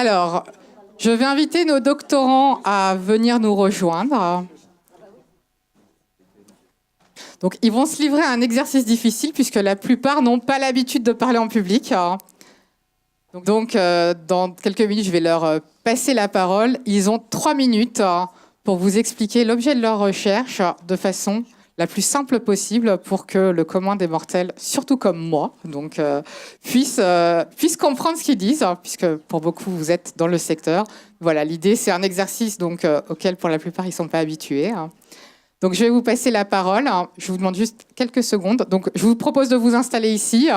Alors, je vais inviter nos doctorants à venir nous rejoindre. Donc, ils vont se livrer à un exercice difficile puisque la plupart n'ont pas l'habitude de parler en public. Donc, dans quelques minutes, je vais leur passer la parole. Ils ont 3 minutes pour vous expliquer l'objet de leur recherche de façon la plus simple possible pour que le commun des mortels, surtout comme moi, donc, puisse comprendre ce qu'ils disent, puisque pour beaucoup, vous êtes dans le secteur. Voilà, l'idée, c'est un exercice donc, auquel, pour la plupart, ils ne sont pas habitués. Donc, je vais vous passer la parole. Je vous demande juste quelques secondes. Donc, je vous propose de vous installer ici.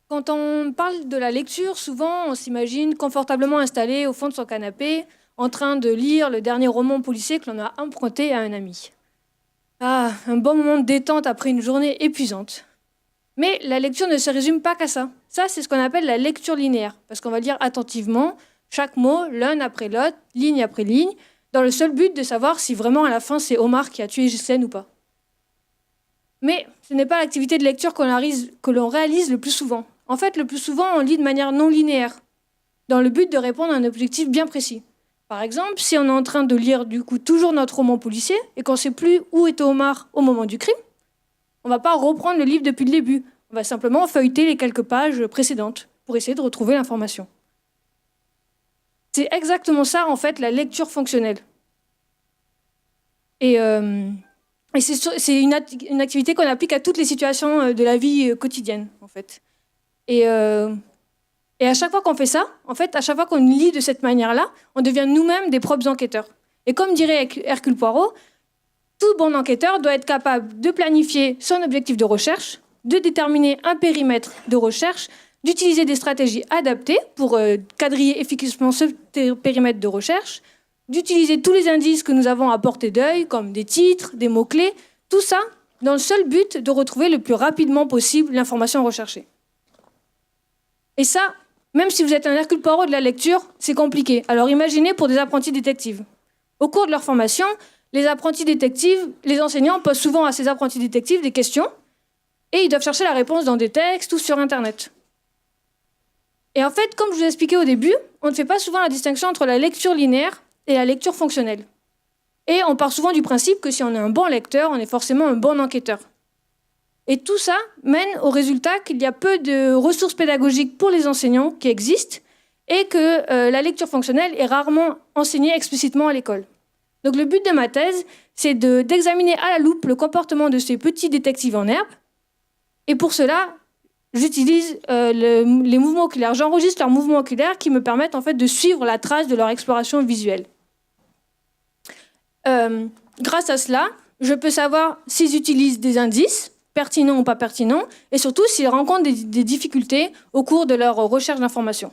Quand on parle de la lecture, souvent, on s'imagine confortablement installé au fond de son canapé, en train de lire le dernier roman policier que l'on a emprunté à un ami. Ah, un bon moment de détente après une journée épuisante. Mais la lecture ne se résume pas qu'à ça. Ça, c'est ce qu'on appelle la lecture linéaire, parce qu'on va lire attentivement chaque mot, l'un après l'autre, ligne après ligne, dans le seul but de savoir si vraiment à la fin c'est Omar qui a tué Ghislaine ou pas. Mais ce n'est pas l'activité de lecture que l'on réalise le plus souvent. En fait, le plus souvent, on lit de manière non linéaire, dans le but de répondre à un objectif bien précis. Par exemple, si on est en train de lire du coup toujours notre roman policier et qu'on ne sait plus où était Omar au moment du crime, on ne va pas reprendre le livre depuis le début. On va simplement feuilleter les quelques pages précédentes pour essayer de retrouver l'information. C'est exactement ça, en fait, la lecture fonctionnelle. Et c'est une activité qu'on applique à toutes les situations de la vie quotidienne, en fait. Et à chaque fois qu'on fait ça, en fait, à chaque fois qu'on lit de cette manière-là, on devient nous-mêmes des propres enquêteurs. Et comme dirait Hercule Poirot, tout bon enquêteur doit être capable de planifier son objectif de recherche, de déterminer un périmètre de recherche, d'utiliser des stratégies adaptées pour quadriller efficacement ce périmètre de recherche, d'utiliser tous les indices que nous avons à portée d'œil, comme des titres, des mots-clés, tout ça dans le seul but de retrouver le plus rapidement possible l'information recherchée. Et ça, même si vous êtes un Hercule Poirot de la lecture, c'est compliqué. Alors imaginez pour des apprentis détectives. Au cours de leur formation, les apprentis détectives, les enseignants posent souvent à ces apprentis détectives des questions et ils doivent chercher la réponse dans des textes ou sur Internet. Et en fait, comme je vous ai expliqué au début, on ne fait pas souvent la distinction entre la lecture linéaire et la lecture fonctionnelle. Et on part souvent du principe que si on est un bon lecteur, on est forcément un bon enquêteur. Et tout ça mène au résultat qu'il y a peu de ressources pédagogiques pour les enseignants qui existent et que la lecture fonctionnelle est rarement enseignée explicitement à l'école. Donc le but de ma thèse, c'est d'examiner à la loupe le comportement de ces petits détectives en herbe. Et pour cela, j'utilise les mouvements oculaires. J'enregistre leurs mouvements oculaires qui me permettent en fait de suivre la trace de leur exploration visuelle. Grâce à cela, je peux savoir s'ils utilisent des indices, pertinents ou pas pertinents, et surtout s'ils rencontrent des difficultés au cours de leur recherche d'informations.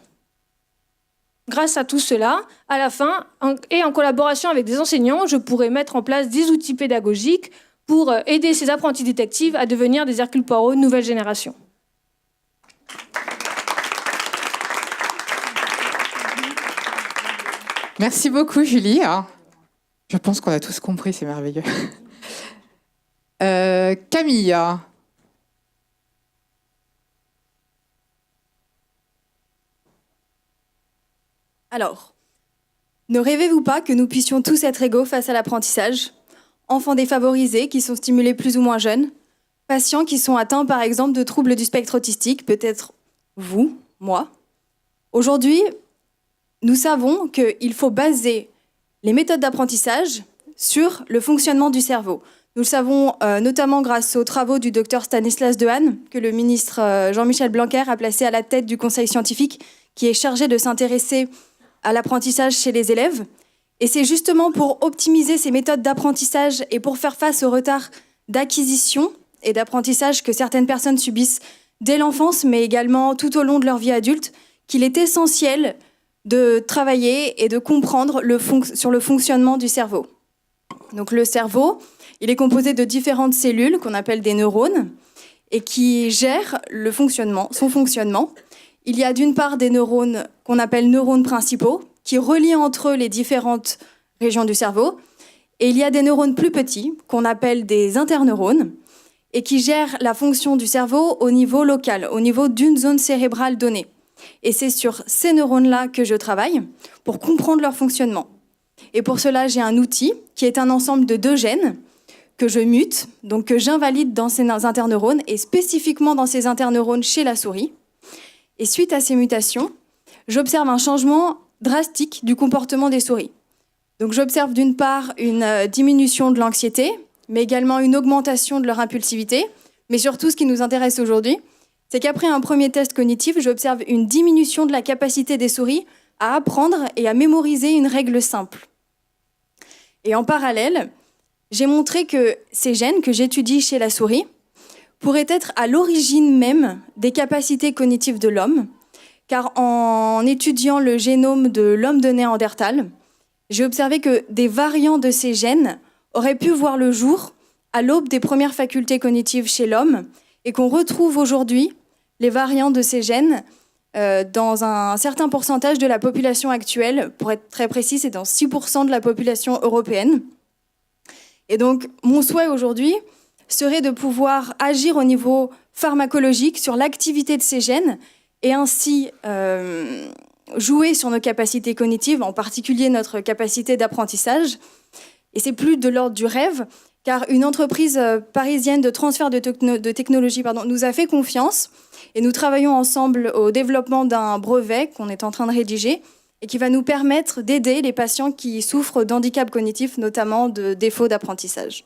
Grâce à tout cela, à la fin, et en collaboration avec des enseignants, je pourrais mettre en place des outils pédagogiques pour aider ces apprentis détectives à devenir des Hercule Poirot nouvelle génération. Merci beaucoup, Julie. Je pense qu'on a tous compris, c'est merveilleux. Camille. Alors, ne rêvez-vous pas que nous puissions tous être égaux face à l'apprentissage ? Enfants défavorisés qui sont stimulés plus ou moins jeunes, patients qui sont atteints par exemple de troubles du spectre autistique, peut-être vous, moi. Aujourd'hui, nous savons qu'il faut baser les méthodes d'apprentissage sur le fonctionnement du cerveau. Nous le savons notamment grâce aux travaux du docteur Stanislas Dehaene, que le ministre Jean-Michel Blanquer a placé à la tête du conseil scientifique, qui est chargé de s'intéresser à l'apprentissage chez les élèves. Et c'est justement pour optimiser ces méthodes d'apprentissage et pour faire face au retard d'acquisition et d'apprentissage que certaines personnes subissent dès l'enfance, mais également tout au long de leur vie adulte, qu'il est essentiel de travailler et de comprendre sur le fonctionnement du cerveau. Donc le cerveau, il est composé de différentes cellules qu'on appelle des neurones et qui gèrent son fonctionnement. Il y a d'une part des neurones qu'on appelle neurones principaux qui relient entre eux les différentes régions du cerveau. Et il y a des neurones plus petits qu'on appelle des interneurones et qui gèrent la fonction du cerveau au niveau local, au niveau d'une zone cérébrale donnée. Et c'est sur ces neurones-là que je travaille pour comprendre leur fonctionnement. Et pour cela, j'ai un outil qui est un ensemble de 2 gènes que je mute, donc que j'invalide dans ces interneurones et spécifiquement dans ces interneurones chez la souris. Et suite à ces mutations, j'observe un changement drastique du comportement des souris. Donc j'observe d'une part une diminution de l'anxiété, mais également une augmentation de leur impulsivité. Mais surtout, ce qui nous intéresse aujourd'hui, c'est qu'après un premier test cognitif, j'observe une diminution de la capacité des souris à apprendre et à mémoriser une règle simple. Et en parallèle, j'ai montré que ces gènes que j'étudie chez la souris pourraient être à l'origine même des capacités cognitives de l'homme, car en étudiant le génome de l'homme de Néandertal, j'ai observé que des variants de ces gènes auraient pu voir le jour à l'aube des premières facultés cognitives chez l'homme et qu'on retrouve aujourd'hui les variants de ces gènes dans un certain pourcentage de la population actuelle. Pour être très précis, c'est dans 6% de la population européenne. Et donc, mon souhait aujourd'hui serait de pouvoir agir au niveau pharmacologique sur l'activité de ces gènes et ainsi jouer sur nos capacités cognitives, en particulier notre capacité d'apprentissage. Et c'est plus de l'ordre du rêve, car une entreprise parisienne de transfert de technologie nous a fait confiance et nous travaillons ensemble au développement d'un brevet qu'on est en train de rédiger et qui va nous permettre d'aider les patients qui souffrent d'handicap cognitif, notamment de défauts d'apprentissage.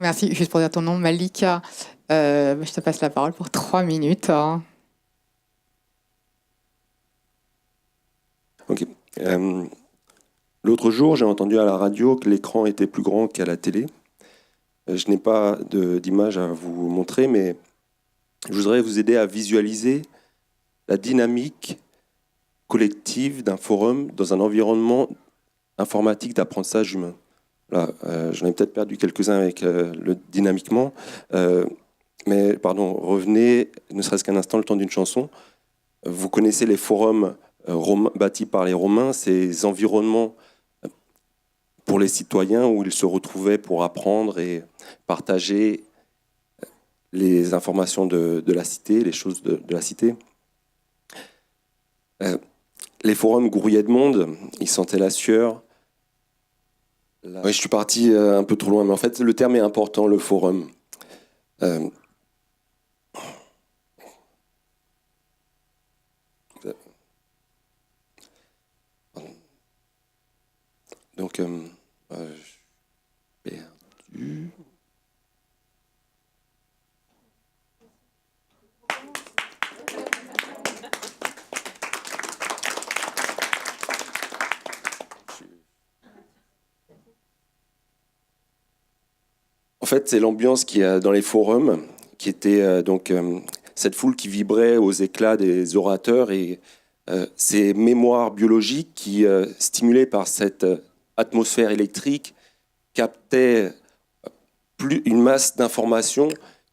Merci. Juste pour dire ton nom, Malika, je te passe la parole pour 3 minutes. Ok. L'autre jour, j'ai entendu à la radio que l'écran était plus grand qu'à la télé. Je n'ai pas d'image à vous montrer, mais je voudrais vous aider à visualiser la dynamique collective d'un forum dans un environnement informatique d'apprentissage humain. Là, j'en ai peut-être perdu quelques-uns avec le dynamiquement, mais pardon, revenez, ne serait-ce qu'un instant, le temps d'une chanson. Vous connaissez les forums bâtis par les Romains, ces environnements pour les citoyens où ils se retrouvaient pour apprendre et partager les informations de la cité, les choses de la cité. Les forums grouillaient de monde, ils sentaient la sueur. Oui, je suis parti un peu trop loin, mais en fait, le terme est important, le forum. Donc, perdu. En fait, c'est l'ambiance qu'il y a dans les forums, qui était cette foule qui vibrait aux éclats des orateurs et ces mémoires biologiques qui, stimulées par cette atmosphère électrique, captaient une masse d'informations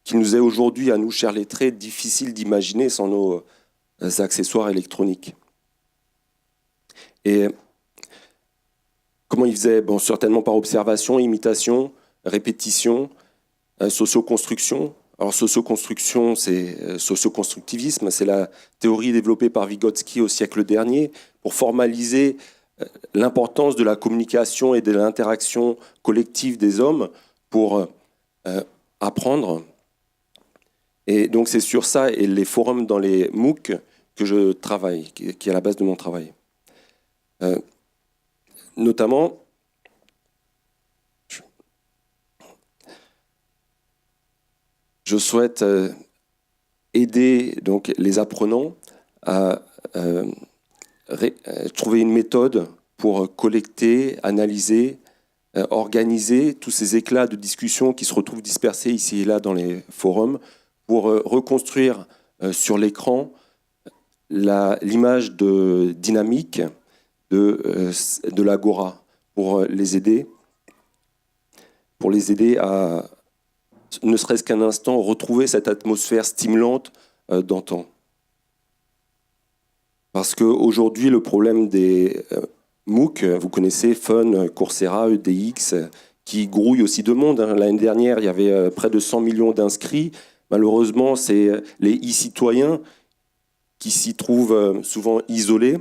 qui nous est aujourd'hui, à nous, chers lettrés, difficile d'imaginer sans nos accessoires électroniques. Et comment ils faisaient ? Bon, certainement par observation, imitation, répétition, socioconstruction. Alors, socioconstruction, c'est socioconstructivisme, c'est la théorie développée par Vygotsky au siècle dernier pour formaliser l'importance de la communication et de l'interaction collective des hommes pour apprendre. Et donc, c'est sur ça et les forums dans les MOOC que je travaille, qui est à la base de mon travail. Notamment, je souhaite aider donc, les apprenants à trouver une méthode pour collecter, analyser, organiser tous ces éclats de discussion qui se retrouvent dispersés ici et là dans les forums pour reconstruire sur l'écran l'image dynamique de l'agora pour les aider à, ne serait-ce qu'un instant, retrouver cette atmosphère stimulante d'antan. Parce qu'aujourd'hui, le problème des MOOC, vous connaissez Fun, Coursera, EDX, qui grouillent aussi de monde. L'année dernière, il y avait près de 100 millions d'inscrits. Malheureusement, c'est les e-citoyens qui s'y trouvent souvent isolés.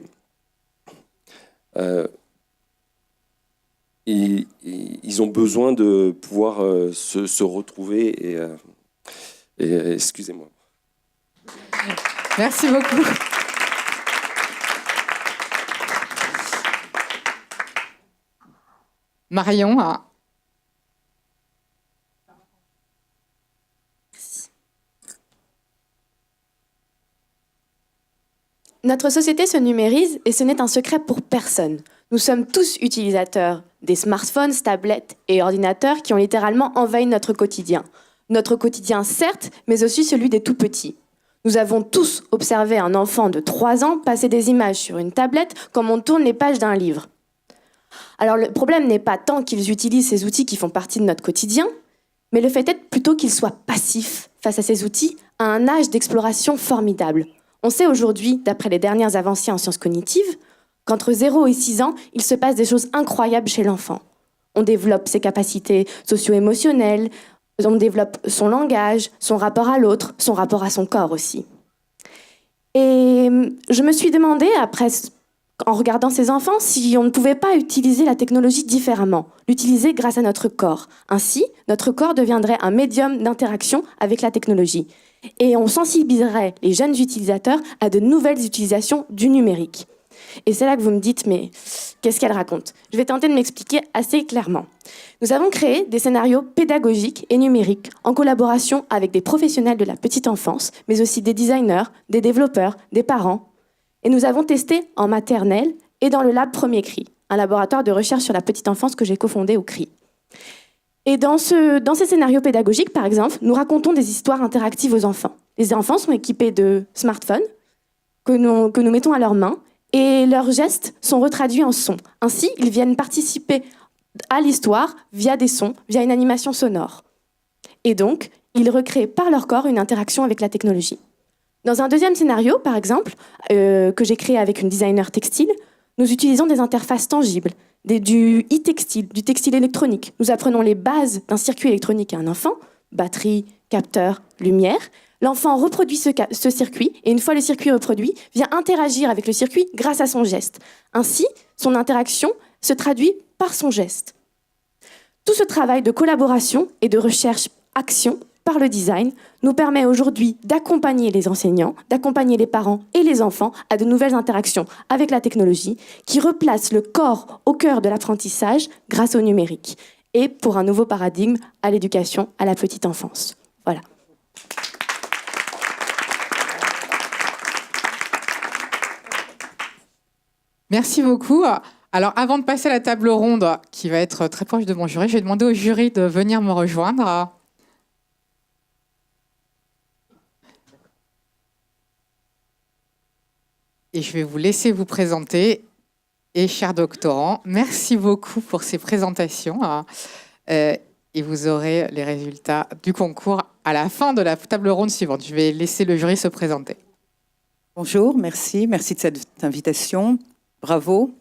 Ils ont besoin de pouvoir se retrouver. Et excusez-moi. Merci beaucoup. Marion. Notre société se numérise et ce n'est un secret pour personne. Nous sommes tous utilisateurs des smartphones, tablettes et ordinateurs qui ont littéralement envahi notre quotidien. Notre quotidien, certes, mais aussi celui des tout-petits. Nous avons tous observé un enfant de 3 ans passer des images sur une tablette comme on tourne les pages d'un livre. Alors le problème n'est pas tant qu'ils utilisent ces outils qui font partie de notre quotidien, mais le fait est plutôt qu'ils soient passifs face à ces outils à un âge d'exploration formidable. On sait aujourd'hui, d'après les dernières avancées en sciences cognitives, qu'entre 0 et 6 ans, il se passe des choses incroyables chez l'enfant. On développe ses capacités socio-émotionnelles, on développe son langage, son rapport à l'autre, son rapport à son corps aussi. Et je me suis demandé, en regardant ces enfants, si on ne pouvait pas utiliser la technologie différemment, l'utiliser grâce à notre corps. Ainsi, notre corps deviendrait un médium d'interaction avec la technologie. Et on sensibiliserait les jeunes utilisateurs à de nouvelles utilisations du numérique. Et c'est là que vous me dites, mais qu'est-ce qu'elle raconte ? Je vais tenter de m'expliquer assez clairement. Nous avons créé des scénarios pédagogiques et numériques en collaboration avec des professionnels de la petite enfance, mais aussi des designers, des développeurs, des parents. Et nous avons testé en maternelle et dans le lab Premier Cri, un laboratoire de recherche sur la petite enfance que j'ai cofondé au CRI. Et dans ces scénarios pédagogiques, par exemple, nous racontons des histoires interactives aux enfants. Les enfants sont équipés de smartphones que nous mettons à leurs mains et leurs gestes sont retraduits en sons. Ainsi, ils viennent participer à l'histoire via des sons, via une animation sonore. Et donc, ils recréent par leur corps une interaction avec la technologie. Dans un deuxième scénario, par exemple, que j'ai créé avec une designer textile, nous utilisons des interfaces tangibles, du e-textile, du textile électronique. Nous apprenons les bases d'un circuit électronique à un enfant, batterie, capteur, lumière. L'enfant reproduit ce circuit et une fois le circuit reproduit, vient interagir avec le circuit grâce à son geste. Ainsi, son interaction se traduit par son geste. Tout ce travail de collaboration et de recherche-action par le design nous permet aujourd'hui d'accompagner les enseignants, d'accompagner les parents et les enfants à de nouvelles interactions avec la technologie qui replace le corps au cœur de l'apprentissage grâce au numérique et pour un nouveau paradigme à l'éducation à la petite enfance. Voilà. Merci beaucoup. Alors, avant de passer à la table ronde, qui va être très proche de mon jury, je vais demander au jury de venir me rejoindre. Et je vais vous laisser vous présenter. Et chers doctorants, merci beaucoup pour ces présentations. Et vous aurez les résultats du concours à la fin de la table ronde suivante. Je vais laisser le jury se présenter. Bonjour, merci de cette invitation. Bravo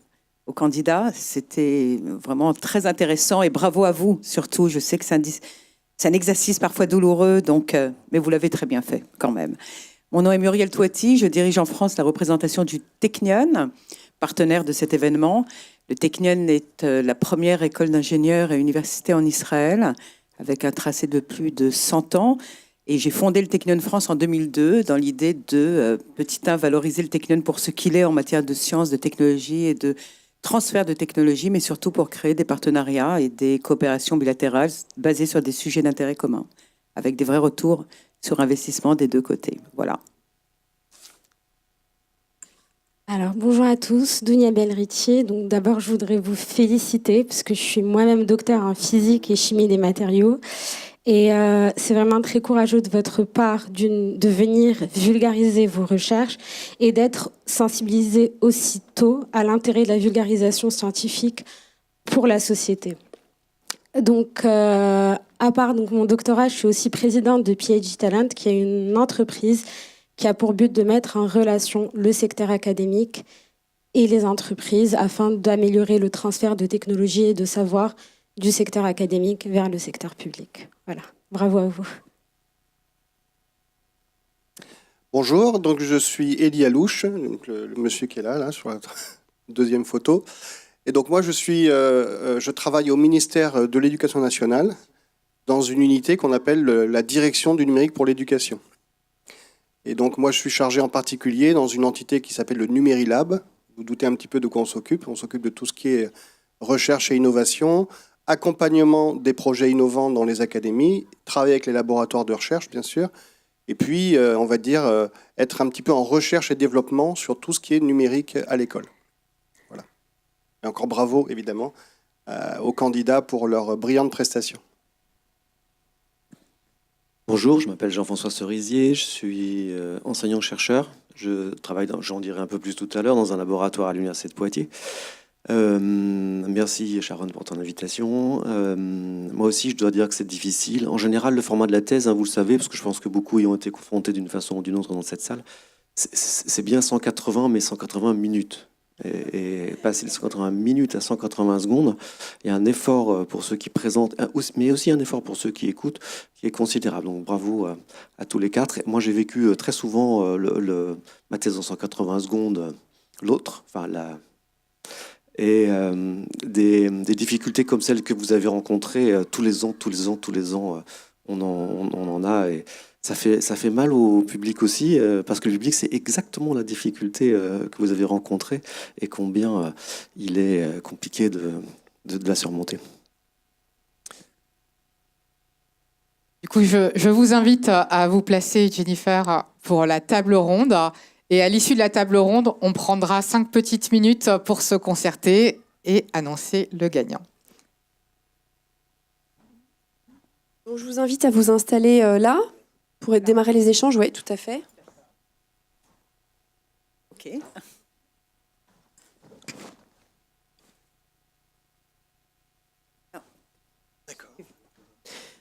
aux candidats, c'était vraiment très intéressant et bravo à vous surtout. Je sais que c'est un exercice parfois douloureux, mais vous l'avez très bien fait quand même. Mon nom est Muriel Touati, je dirige en France la représentation du Technion, partenaire de cet événement. Le Technion est la première école d'ingénieurs et université en Israël, avec un tracé de plus de 100 ans. Et j'ai fondé le Technion France en 2002 dans l'idée de, petit 1, valoriser le Technion pour ce qu'il est en matière de sciences, de technologie et de transfert de technologie, mais surtout pour créer des partenariats et des coopérations bilatérales basées sur des sujets d'intérêt commun, avec des vrais retours sur investissement des deux côtés. Voilà. Alors, bonjour à tous, Dounia Belritier. Donc, d'abord, je voudrais vous féliciter parce que je suis moi-même docteur en physique et chimie des matériaux. Et c'est vraiment très courageux de votre part de venir vulgariser vos recherches et d'être sensibilisé aussitôt à l'intérêt de la vulgarisation scientifique pour la société. Donc, à part mon doctorat, je suis aussi présidente de PhD Talent, qui est une entreprise qui a pour but de mettre en relation le secteur académique et les entreprises afin d'améliorer le transfert de technologies et de savoir du secteur académique vers le secteur public. Voilà, bravo à vous. Bonjour, donc je suis Elie Alouche, donc le monsieur qui est là sur la deuxième photo. Et donc moi je travaille au ministère de l'Éducation nationale dans une unité qu'on appelle la direction du numérique pour l'éducation. Et donc moi je suis chargé en particulier dans une entité qui s'appelle le Numérilab. Vous doutez un petit peu de quoi on s'occupe. On s'occupe de tout ce qui est recherche et innovation, accompagnement des projets innovants dans les académies, travailler avec les laboratoires de recherche bien sûr, et puis on va dire être un petit peu en recherche et développement sur tout ce qui est numérique à l'école. Voilà. Et encore bravo évidemment aux candidats pour leur brillante prestation. Bonjour, je m'appelle Jean-François Cerisier, je suis enseignant-chercheur. Je travaille, j'en dirai un peu plus tout à l'heure, dans un laboratoire à l'Université de Poitiers. Merci Sharon pour ton invitation. Moi aussi, je dois dire que c'est difficile. En général, le format de la thèse, vous le savez, parce que je pense que beaucoup y ont été confrontés d'une façon ou d'une autre dans cette salle, c'est bien 180, mais 180 minutes. Et passer de 180 minutes à 180 secondes, il y a un effort pour ceux qui présentent, mais aussi un effort pour ceux qui écoutent, qui est considérable. Donc bravo à tous les quatre. Moi, j'ai vécu très souvent ma thèse en 180 secondes, l'autre, enfin et des difficultés comme celles que vous avez rencontrées tous les ans, on en a. Et ça fait mal au public aussi, parce que le public, c'est exactement la difficulté que vous avez rencontrée et combien il est compliqué de la surmonter. Du coup, je vous invite à vous placer, Jennifer, pour la table ronde. Et à l'issue de la table ronde, on prendra 5 petites minutes pour se concerter et annoncer le gagnant. Donc, je vous invite à vous installer là pour démarrer les échanges. Oui, tout à fait. Ok.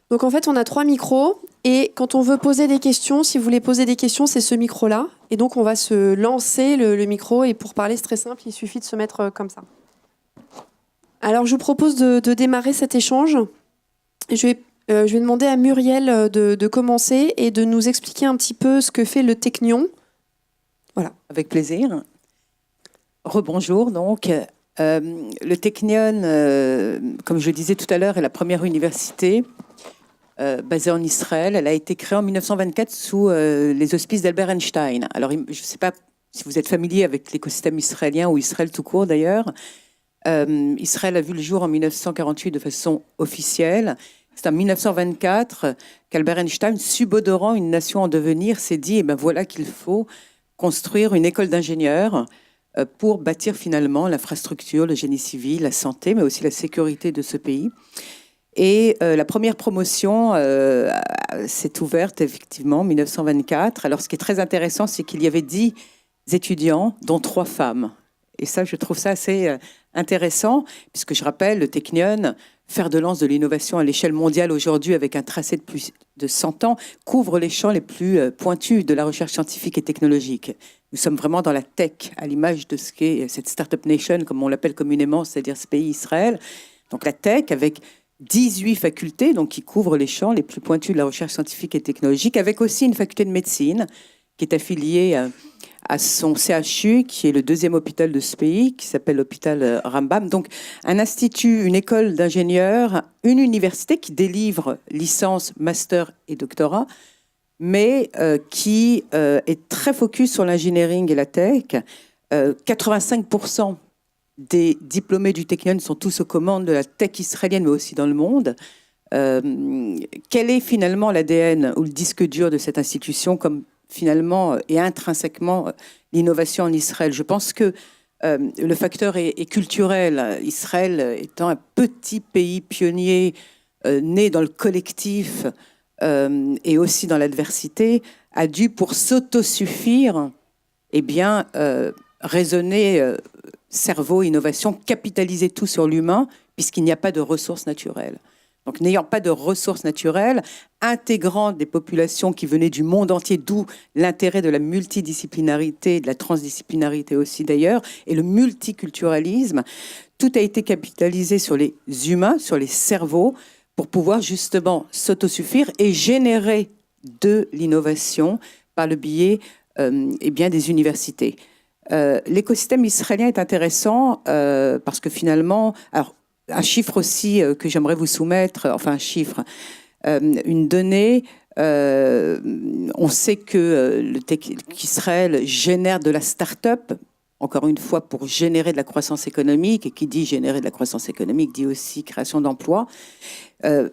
Donc en fait, on a 3 micros et quand on veut poser des questions, si vous voulez poser des questions, c'est ce micro-là. Et donc on va se lancer le micro et pour parler, c'est très simple, il suffit de se mettre comme ça. Alors je vous propose de démarrer cet échange. Je vais demander à Muriel de commencer et de nous expliquer un petit peu ce que fait le Technion. Voilà. Avec plaisir. Rebonjour donc. Le Technion, comme je le disais tout à l'heure, est la première université basée en Israël. Elle a été créée en 1924 sous les auspices d'Albert Einstein. Alors, je ne sais pas si vous êtes familier avec l'écosystème israélien ou Israël tout court d'ailleurs. Israël a vu le jour en 1948 de façon officielle. C'est en 1924 qu'Albert Einstein, subodorant une nation en devenir, s'est dit, voilà qu'il faut construire une école d'ingénieurs pour bâtir finalement l'infrastructure, le génie civil, la santé, mais aussi la sécurité de ce pays. Et la première promotion s'est ouverte effectivement en 1924. Alors ce qui est très intéressant, c'est qu'il y avait 10 étudiants, dont 3 femmes. Et ça, je trouve ça assez intéressant, puisque je rappelle, le Technion, fer de lance de l'innovation à l'échelle mondiale aujourd'hui, avec un tracé de plus de 100 ans, couvre les champs les plus pointus de la recherche scientifique et technologique. Nous sommes vraiment dans la tech, à l'image de ce qu'est cette Startup Nation, comme on l'appelle communément, c'est-à-dire ce pays Israël. Donc la tech, avec 18 facultés donc, qui couvrent les champs les plus pointus de la recherche scientifique et technologique, avec aussi une faculté de médecine qui est affiliée à son CHU, qui est le 2e hôpital de ce pays, qui s'appelle l'hôpital Rambam. Donc un institut, une école d'ingénieurs, une université qui délivre licence, master et doctorat, mais qui est très focus sur l'engineering et la tech. 85% des diplômés du Technion sont tous aux commandes de la tech israélienne, mais aussi dans le monde. Quel est finalement l'ADN ou le disque dur de cette institution, comme finalement et intrinsèquement l'innovation en Israël? Je pense que le facteur est culturel. Israël étant un petit pays pionnier, né dans le collectif et aussi dans l'adversité, a dû, pour s'autosuffire, raisonner cerveau, innovation, capitaliser tout sur l'humain, puisqu'il n'y a pas de ressources naturelles. Donc, n'ayant pas de ressources naturelles, intégrant des populations qui venaient du monde entier, d'où l'intérêt de la multidisciplinarité, de la transdisciplinarité aussi d'ailleurs, et le multiculturalisme, tout a été capitalisé sur les humains, sur les cerveaux, pour pouvoir justement s'autosuffire et générer de l'innovation par le biais des universités. L'écosystème israélien est intéressant parce que finalement... Alors, un chiffre aussi que j'aimerais vous soumettre, enfin un chiffre, une donnée, on sait qu'Israël génère de la start-up, encore une fois pour générer de la croissance économique, et qui dit générer de la croissance économique dit aussi création d'emplois,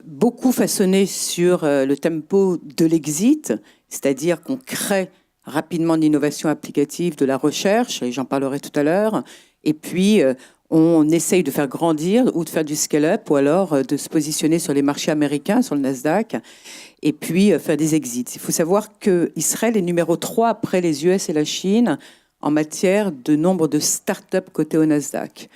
beaucoup façonné sur le tempo de l'exit, c'est-à-dire qu'on crée rapidement de l'innovation applicative, de la recherche, et j'en parlerai tout à l'heure, et puis on essaye de faire grandir ou de faire du scale-up ou alors de se positionner sur les marchés américains, sur le Nasdaq, et puis faire des exits. Il faut savoir qu'Israël est numéro 3 après les US et la Chine en matière de nombre de start-up cotées au Nasdaq.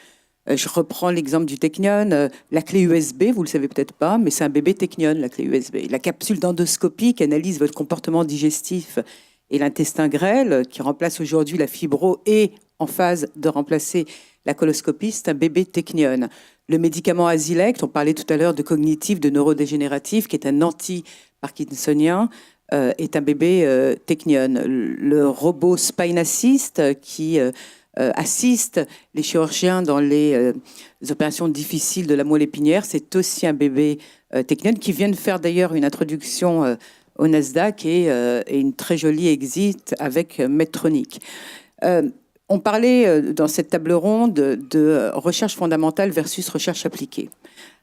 Je reprends l'exemple du Technion. La clé USB, vous ne le savez peut-être pas, mais c'est un bébé Technion, la clé USB. La capsule d'endoscopie qui analyse votre comportement digestif et l'intestin grêle, qui remplace aujourd'hui la fibro et en phase de remplacer la coloscopie, c'est un bébé Technion. Le médicament Azilect, on parlait tout à l'heure de cognitif, de neurodégénératif, qui est un anti-parkinsonien, est un bébé Technion. Le robot Spine Assist, qui assiste les chirurgiens dans les opérations difficiles de la moelle épinière, c'est aussi un bébé Technion, qui vient de faire d'ailleurs une introduction au Nasdaq et une très jolie exit avec Medtronic. On parlait dans cette table ronde de recherche fondamentale versus recherche appliquée.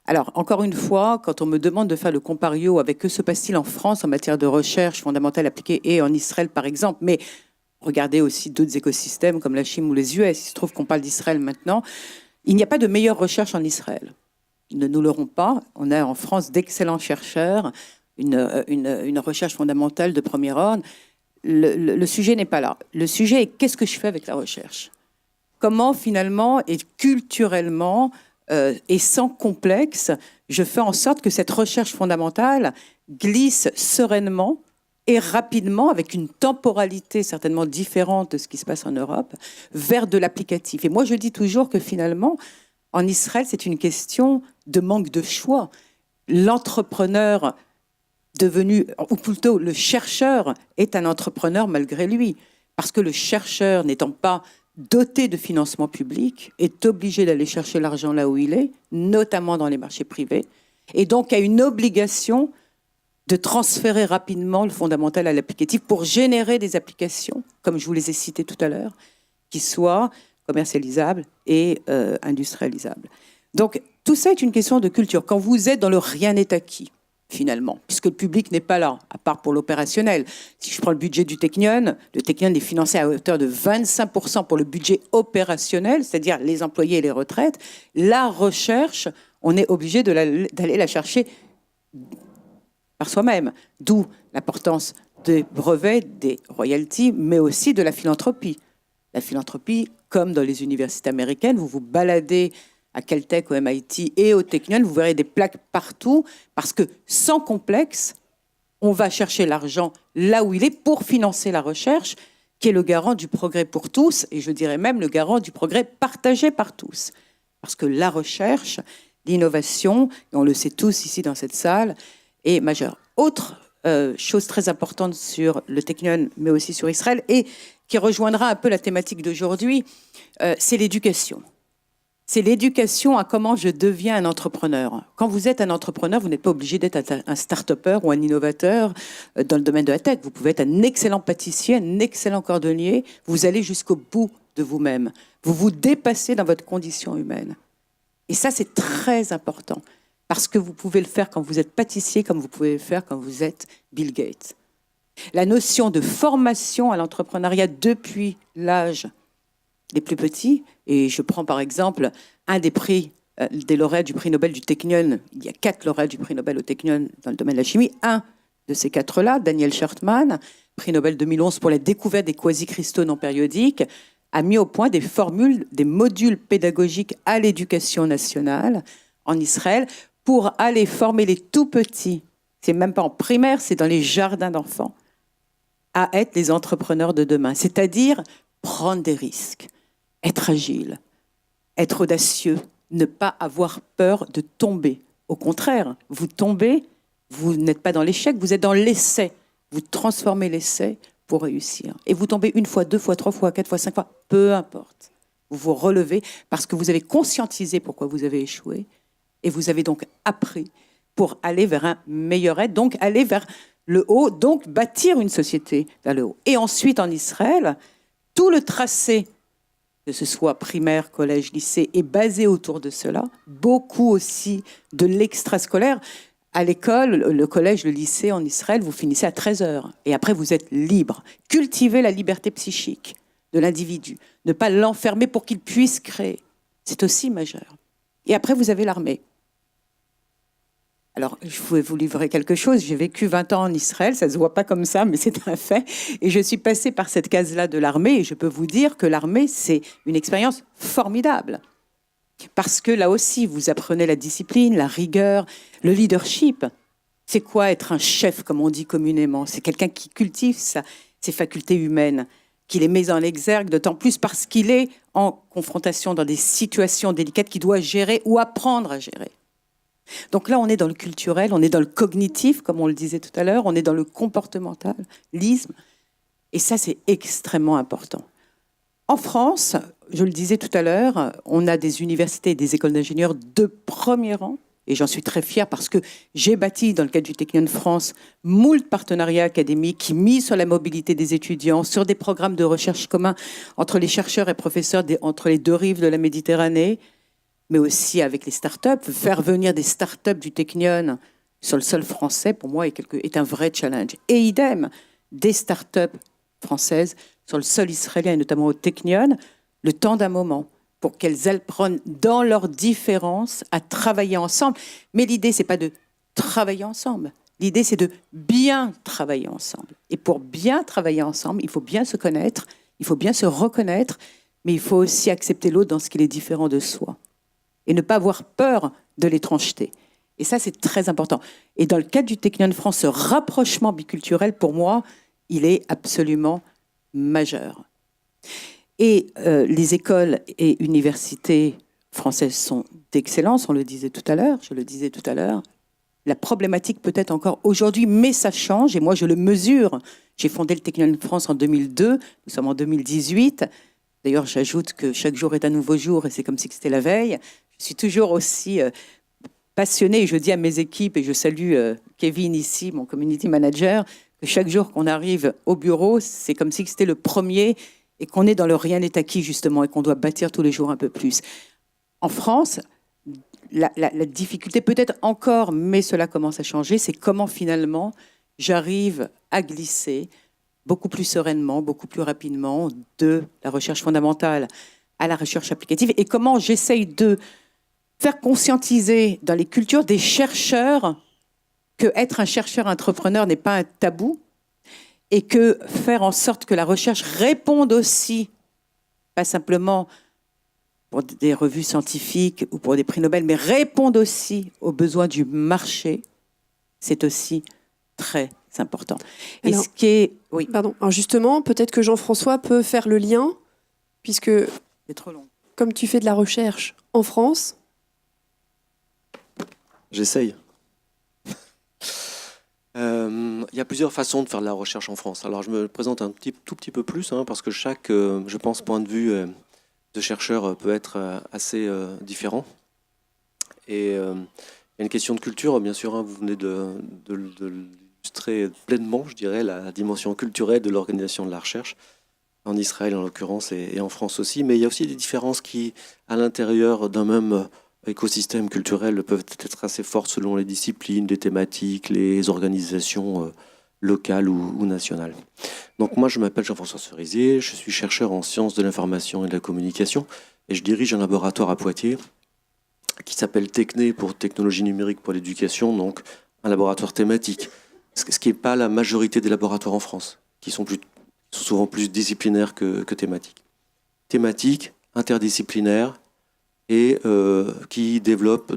Alors, encore une fois, quand on me demande de faire le compario avec que se passe-t-il en France en matière de recherche fondamentale appliquée et en Israël, par exemple, mais regardez aussi d'autres écosystèmes comme la Chine ou les US, il se trouve qu'on parle d'Israël maintenant, il n'y a pas de meilleure recherche en Israël. Ils ne nous l'auront pas. On a en France d'excellents chercheurs, une recherche fondamentale de premier ordre. Le sujet n'est pas là. Le sujet est qu'est-ce que je fais avec la recherche ? Comment finalement et culturellement et sans complexe, je fais en sorte que cette recherche fondamentale glisse sereinement et rapidement, avec une temporalité certainement différente de ce qui se passe en Europe, vers de l'applicatif. Et moi, je dis toujours que finalement, en Israël, c'est une question de manque de choix. L'entrepreneur devenu, ou plutôt le chercheur est un entrepreneur malgré lui, parce que le chercheur n'étant pas doté de financement public est obligé d'aller chercher l'argent là où il est, notamment dans les marchés privés, et donc a une obligation de transférer rapidement le fondamental à l'applicatif pour générer des applications, comme je vous les ai citées tout à l'heure, qui soient commercialisables et industrialisables. Donc tout ça est une question de culture. Quand vous êtes dans le rien n'est acquis, finalement, puisque le public n'est pas là, à part pour l'opérationnel. Si je prends le budget du Technion, le Technion est financé à hauteur de 25% pour le budget opérationnel, c'est-à-dire les employés et les retraites. La recherche, on est obligé d'aller la chercher par soi-même, d'où l'importance des brevets, des royalties, mais aussi de la philanthropie. La philanthropie, comme dans les universités américaines, vous vous baladez à Caltech, au MIT et au Technion, vous verrez des plaques partout, parce que sans complexe, on va chercher l'argent là où il est pour financer la recherche, qui est le garant du progrès pour tous, et je dirais même le garant du progrès partagé par tous. Parce que la recherche, l'innovation, et on le sait tous ici dans cette salle, est majeure. Autre chose très importante sur le Technion, mais aussi sur Israël, et qui rejoindra un peu la thématique d'aujourd'hui, c'est l'éducation. C'est l'éducation à comment je deviens un entrepreneur. Quand vous êtes un entrepreneur, vous n'êtes pas obligé d'être un start-upper ou un innovateur dans le domaine de la tech. Vous pouvez être un excellent pâtissier, un excellent cordonnier. Vous allez jusqu'au bout de vous-même. Vous vous dépassez dans votre condition humaine. Et ça, c'est très important. Parce que vous pouvez le faire quand vous êtes pâtissier, comme vous pouvez le faire quand vous êtes Bill Gates. La notion de formation à l'entrepreneuriat depuis l'âge les plus petits, et je prends par exemple un des prix, des lauréats du prix Nobel du Technion. Il y a 4 lauréats du prix Nobel au Technion dans le domaine de la chimie. Un de ces 4-là, Daniel Schertman, prix Nobel 2011 pour la découverte des quasi-cristaux non périodiques, a mis au point des formules, des modules pédagogiques à l'éducation nationale en Israël pour aller former les tout petits, c'est même pas en primaire, c'est dans les jardins d'enfants, à être les entrepreneurs de demain. C'est-à-dire prendre des risques, être agile, être audacieux, ne pas avoir peur de tomber. Au contraire, vous tombez, vous n'êtes pas dans l'échec, vous êtes dans l'essai. Vous transformez l'essai pour réussir. Et vous tombez 1 fois, 2 fois, 3 fois, 4 fois, 5 fois, peu importe. Vous vous relevez parce que vous avez conscientisé pourquoi vous avez échoué et vous avez donc appris pour aller vers un meilleur être, donc aller vers le haut, donc bâtir une société vers le haut. Et ensuite, en Israël, tout le tracé, que ce soit primaire, collège, lycée, est basé autour de cela. Beaucoup aussi de l'extrascolaire. À l'école, le collège, le lycée en Israël, vous finissez à 13h. Et après, vous êtes libre. Cultivez la liberté psychique de l'individu. Ne pas l'enfermer pour qu'il puisse créer. C'est aussi majeur. Et après, vous avez l'armée. Alors, je voulais vous livrer quelque chose. J'ai vécu 20 ans en Israël. Ça ne se voit pas comme ça, mais c'est un fait. Et je suis passée par cette case-là de l'armée. Et je peux vous dire que l'armée, c'est une expérience formidable. Parce que là aussi, vous apprenez la discipline, la rigueur, le leadership. C'est quoi être un chef, comme on dit communément? C'est quelqu'un qui cultive ses facultés humaines, qui les met en exergue, d'autant plus parce qu'il est en confrontation dans des situations délicates qu'il doit gérer ou apprendre à gérer. Donc là, on est dans le culturel, on est dans le cognitif, comme on le disait tout à l'heure, on est dans le comportementalisme. Et ça, c'est extrêmement important. En France, je le disais tout à l'heure, on a des universités et des écoles d'ingénieurs de premier rang. Et j'en suis très fière parce que j'ai bâti, dans le cadre du Technion France, moult partenariats académiques qui misent sur la mobilité des étudiants, sur des programmes de recherche communs entre les chercheurs et professeurs entre les deux rives de la Méditerranée, mais aussi avec les startups. Faire venir des startups du Technion sur le sol français, pour moi, est un vrai challenge. Et idem, des startups françaises sur le sol israélien, et notamment au Technion, le temps d'un moment, pour qu'elles apprennent dans leurs différences à travailler ensemble. Mais l'idée, ce n'est pas de travailler ensemble. L'idée, c'est de bien travailler ensemble. Et pour bien travailler ensemble, il faut bien se connaître, il faut bien se reconnaître, mais il faut aussi accepter l'autre dans ce qu'il est différent de soi. Et ne pas avoir peur de l'étrangeté. Et ça, c'est très important. Et dans le cadre du Technion de France, ce rapprochement biculturel, pour moi, il est absolument majeur. Et les écoles et universités françaises sont d'excellence, on le disait tout à l'heure, je le disais tout à l'heure. La problématique peut-être encore aujourd'hui, mais ça change, et moi je le mesure. J'ai fondé le Technion de France en 2002, nous sommes en 2018. D'ailleurs, j'ajoute que chaque jour est un nouveau jour, et c'est comme si c'était la veille. Je suis toujours aussi passionnée, et je dis à mes équipes, et je salue Kevin ici, mon community manager, que chaque jour qu'on arrive au bureau, c'est comme si c'était le premier, et qu'on est dans le rien n'est acquis, justement, et qu'on doit bâtir tous les jours un peu plus. En France, la difficulté, peut-être encore, mais cela commence à changer, c'est comment finalement j'arrive à glisser beaucoup plus sereinement, beaucoup plus rapidement de la recherche fondamentale à la recherche applicative, et comment j'essaye de faire conscientiser dans les cultures des chercheurs que être un chercheur entrepreneur n'est pas un tabou, et que faire en sorte que la recherche réponde aussi, pas simplement pour des revues scientifiques ou pour des prix Nobel, mais réponde aussi aux besoins du marché, c'est aussi très important. Et alors, ce qui est... Oui. Pardon. Alors justement, peut-être que Jean-François peut faire le lien, puisque, c'est trop long. Comme tu fais de la recherche en France... J'essaye. Il y a plusieurs façons de faire de la recherche en France. Alors je me présente tout petit peu plus, parce que chaque, je pense, point de vue de chercheur peut être assez différent. Et il y a une question de culture, bien sûr, vous venez de l'illustrer pleinement, je dirais, la dimension culturelle de l'organisation de la recherche, en Israël en l'occurrence et en France aussi. Mais il y a aussi des différences qui, à l'intérieur d'un même écosystème culturel, peuvent être assez fortes selon les disciplines, les thématiques, les organisations locales ou nationales. Donc moi, je m'appelle Jean-François Cerisier, je suis chercheur en sciences de l'information et de la communication, et je dirige un laboratoire à Poitiers qui s'appelle Techné pour Technologie numérique pour l'éducation, donc un laboratoire thématique, ce qui n'est pas la majorité des laboratoires en France, qui sont souvent plus disciplinaires que thématiques. Thématiques, interdisciplinaires, et qui développent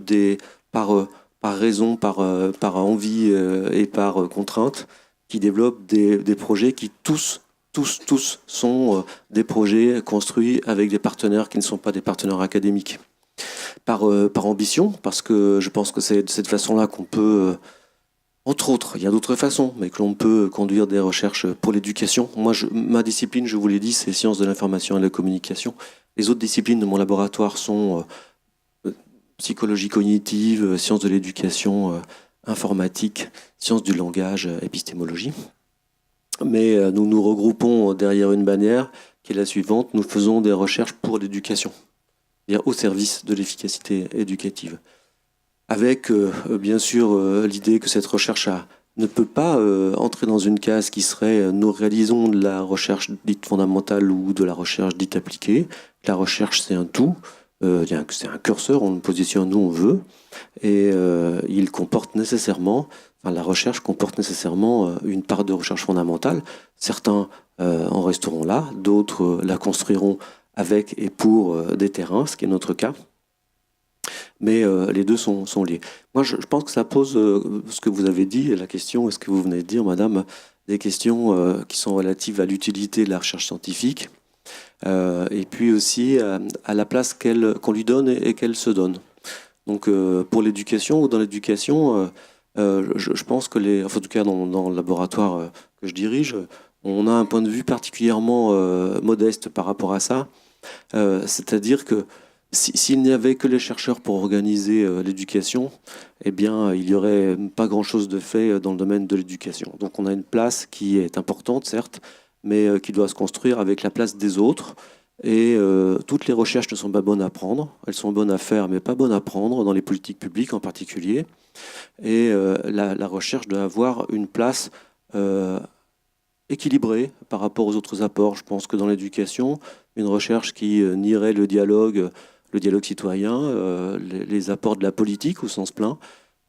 par par raison, par envie et par contrainte, qui développent des projets qui tous sont des projets construits avec des partenaires qui ne sont pas des partenaires académiques. Par ambition, parce que je pense que c'est de cette façon-là qu'on peut, entre autres, il y a d'autres façons, mais que l'on peut conduire des recherches pour l'éducation. Moi, ma discipline, je vous l'ai dit, c'est sciences de l'information et de la communication. Les autres disciplines de mon laboratoire sont psychologie cognitive, sciences de l'éducation, informatique, sciences du langage, épistémologie. Mais nous nous regroupons derrière une bannière qui est la suivante. Nous faisons des recherches pour l'éducation, c'est-à-dire au service de l'efficacité éducative. Avec, bien sûr, l'idée que cette recherche ne peut pas entrer dans une case qui serait nous réalisons de la recherche dite fondamentale ou de la recherche dite appliquée. La recherche, c'est un tout. C'est un curseur, on le positionne où on veut. Et il comporte nécessairement, la recherche comporte nécessairement une part de recherche fondamentale. Certains en resteront là, d'autres la construiront avec et pour des terrains, ce qui est notre cas. Mais les deux sont liés. Moi, je pense que ça pose ce que vous avez dit, la question, ce que vous venez de dire, madame, des questions qui sont relatives à l'utilité de la recherche scientifique, et puis aussi à la place qu'on lui donne et qu'elle se donne. Donc, pour l'éducation ou dans l'éducation, je pense que, en tout cas dans le laboratoire que je dirige, on a un point de vue particulièrement modeste par rapport à ça. C'est-à-dire que s'il n'y avait que les chercheurs pour organiser l'éducation, eh bien, il n'y aurait pas grand-chose de fait dans le domaine de l'éducation. Donc on a une place qui est importante, certes, mais qui doit se construire avec la place des autres. Et toutes les recherches ne sont pas bonnes à prendre. Elles sont bonnes à faire, mais pas bonnes à prendre, dans les politiques publiques en particulier. Et la recherche doit avoir une place équilibrée par rapport aux autres apports. Je pense que dans l'éducation, une recherche qui nierait le dialogue citoyen, les apports de la politique au sens plein,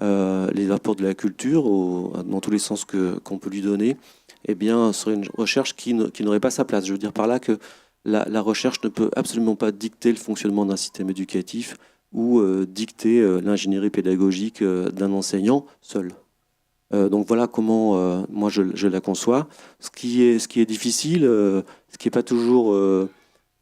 les apports de la culture dans tous les sens qu'on peut lui donner, eh bien, ce serait une recherche qui n'aurait pas sa place. Je veux dire par là que la recherche ne peut absolument pas dicter le fonctionnement d'un système éducatif ou dicter l'ingénierie pédagogique d'un enseignant seul. Donc voilà comment moi je la conçois. Ce qui est difficile, ce qui n'est pas toujours...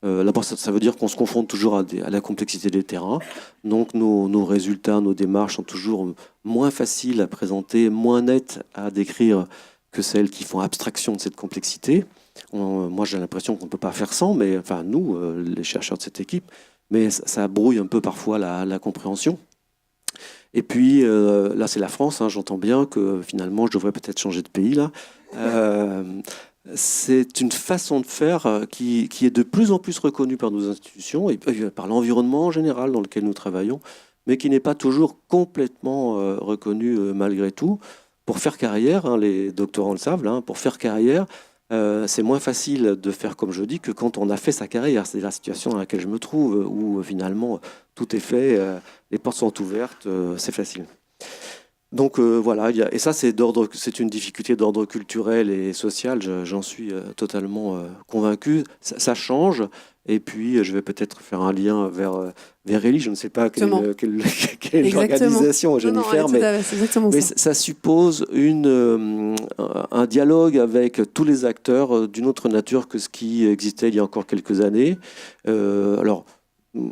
D'abord, ça veut dire qu'on se confronte toujours à la complexité des terrains. Donc nos résultats, nos démarches sont toujours moins faciles à présenter, moins nettes à décrire que celles qui font abstraction de cette complexité. Moi, j'ai l'impression qu'on ne peut pas faire sans, mais enfin nous, les chercheurs de cette équipe, mais ça brouille un peu parfois la compréhension. Et puis, là, c'est la France, hein, j'entends bien que finalement, je devrais peut-être changer de pays, là. C'est une façon de faire qui est de plus en plus reconnue par nos institutions et par l'environnement en général dans lequel nous travaillons, mais qui n'est pas toujours complètement reconnue malgré tout. Pour faire carrière, hein, les doctorants le savent, hein, pour faire carrière, c'est moins facile de faire comme je dis que quand on a fait sa carrière. C'est la situation dans laquelle je me trouve, où finalement tout est fait, les portes sont ouvertes, c'est facile. Donc voilà, et ça c'est une difficulté d'ordre culturel et social, j'en suis totalement convaincu. Ça change, et puis je vais peut-être faire un lien vers Élie, je ne sais pas quelle organisation Jennifer, mais ça suppose un dialogue avec tous les acteurs d'une autre nature que ce qui existait il y a encore quelques années. Alors,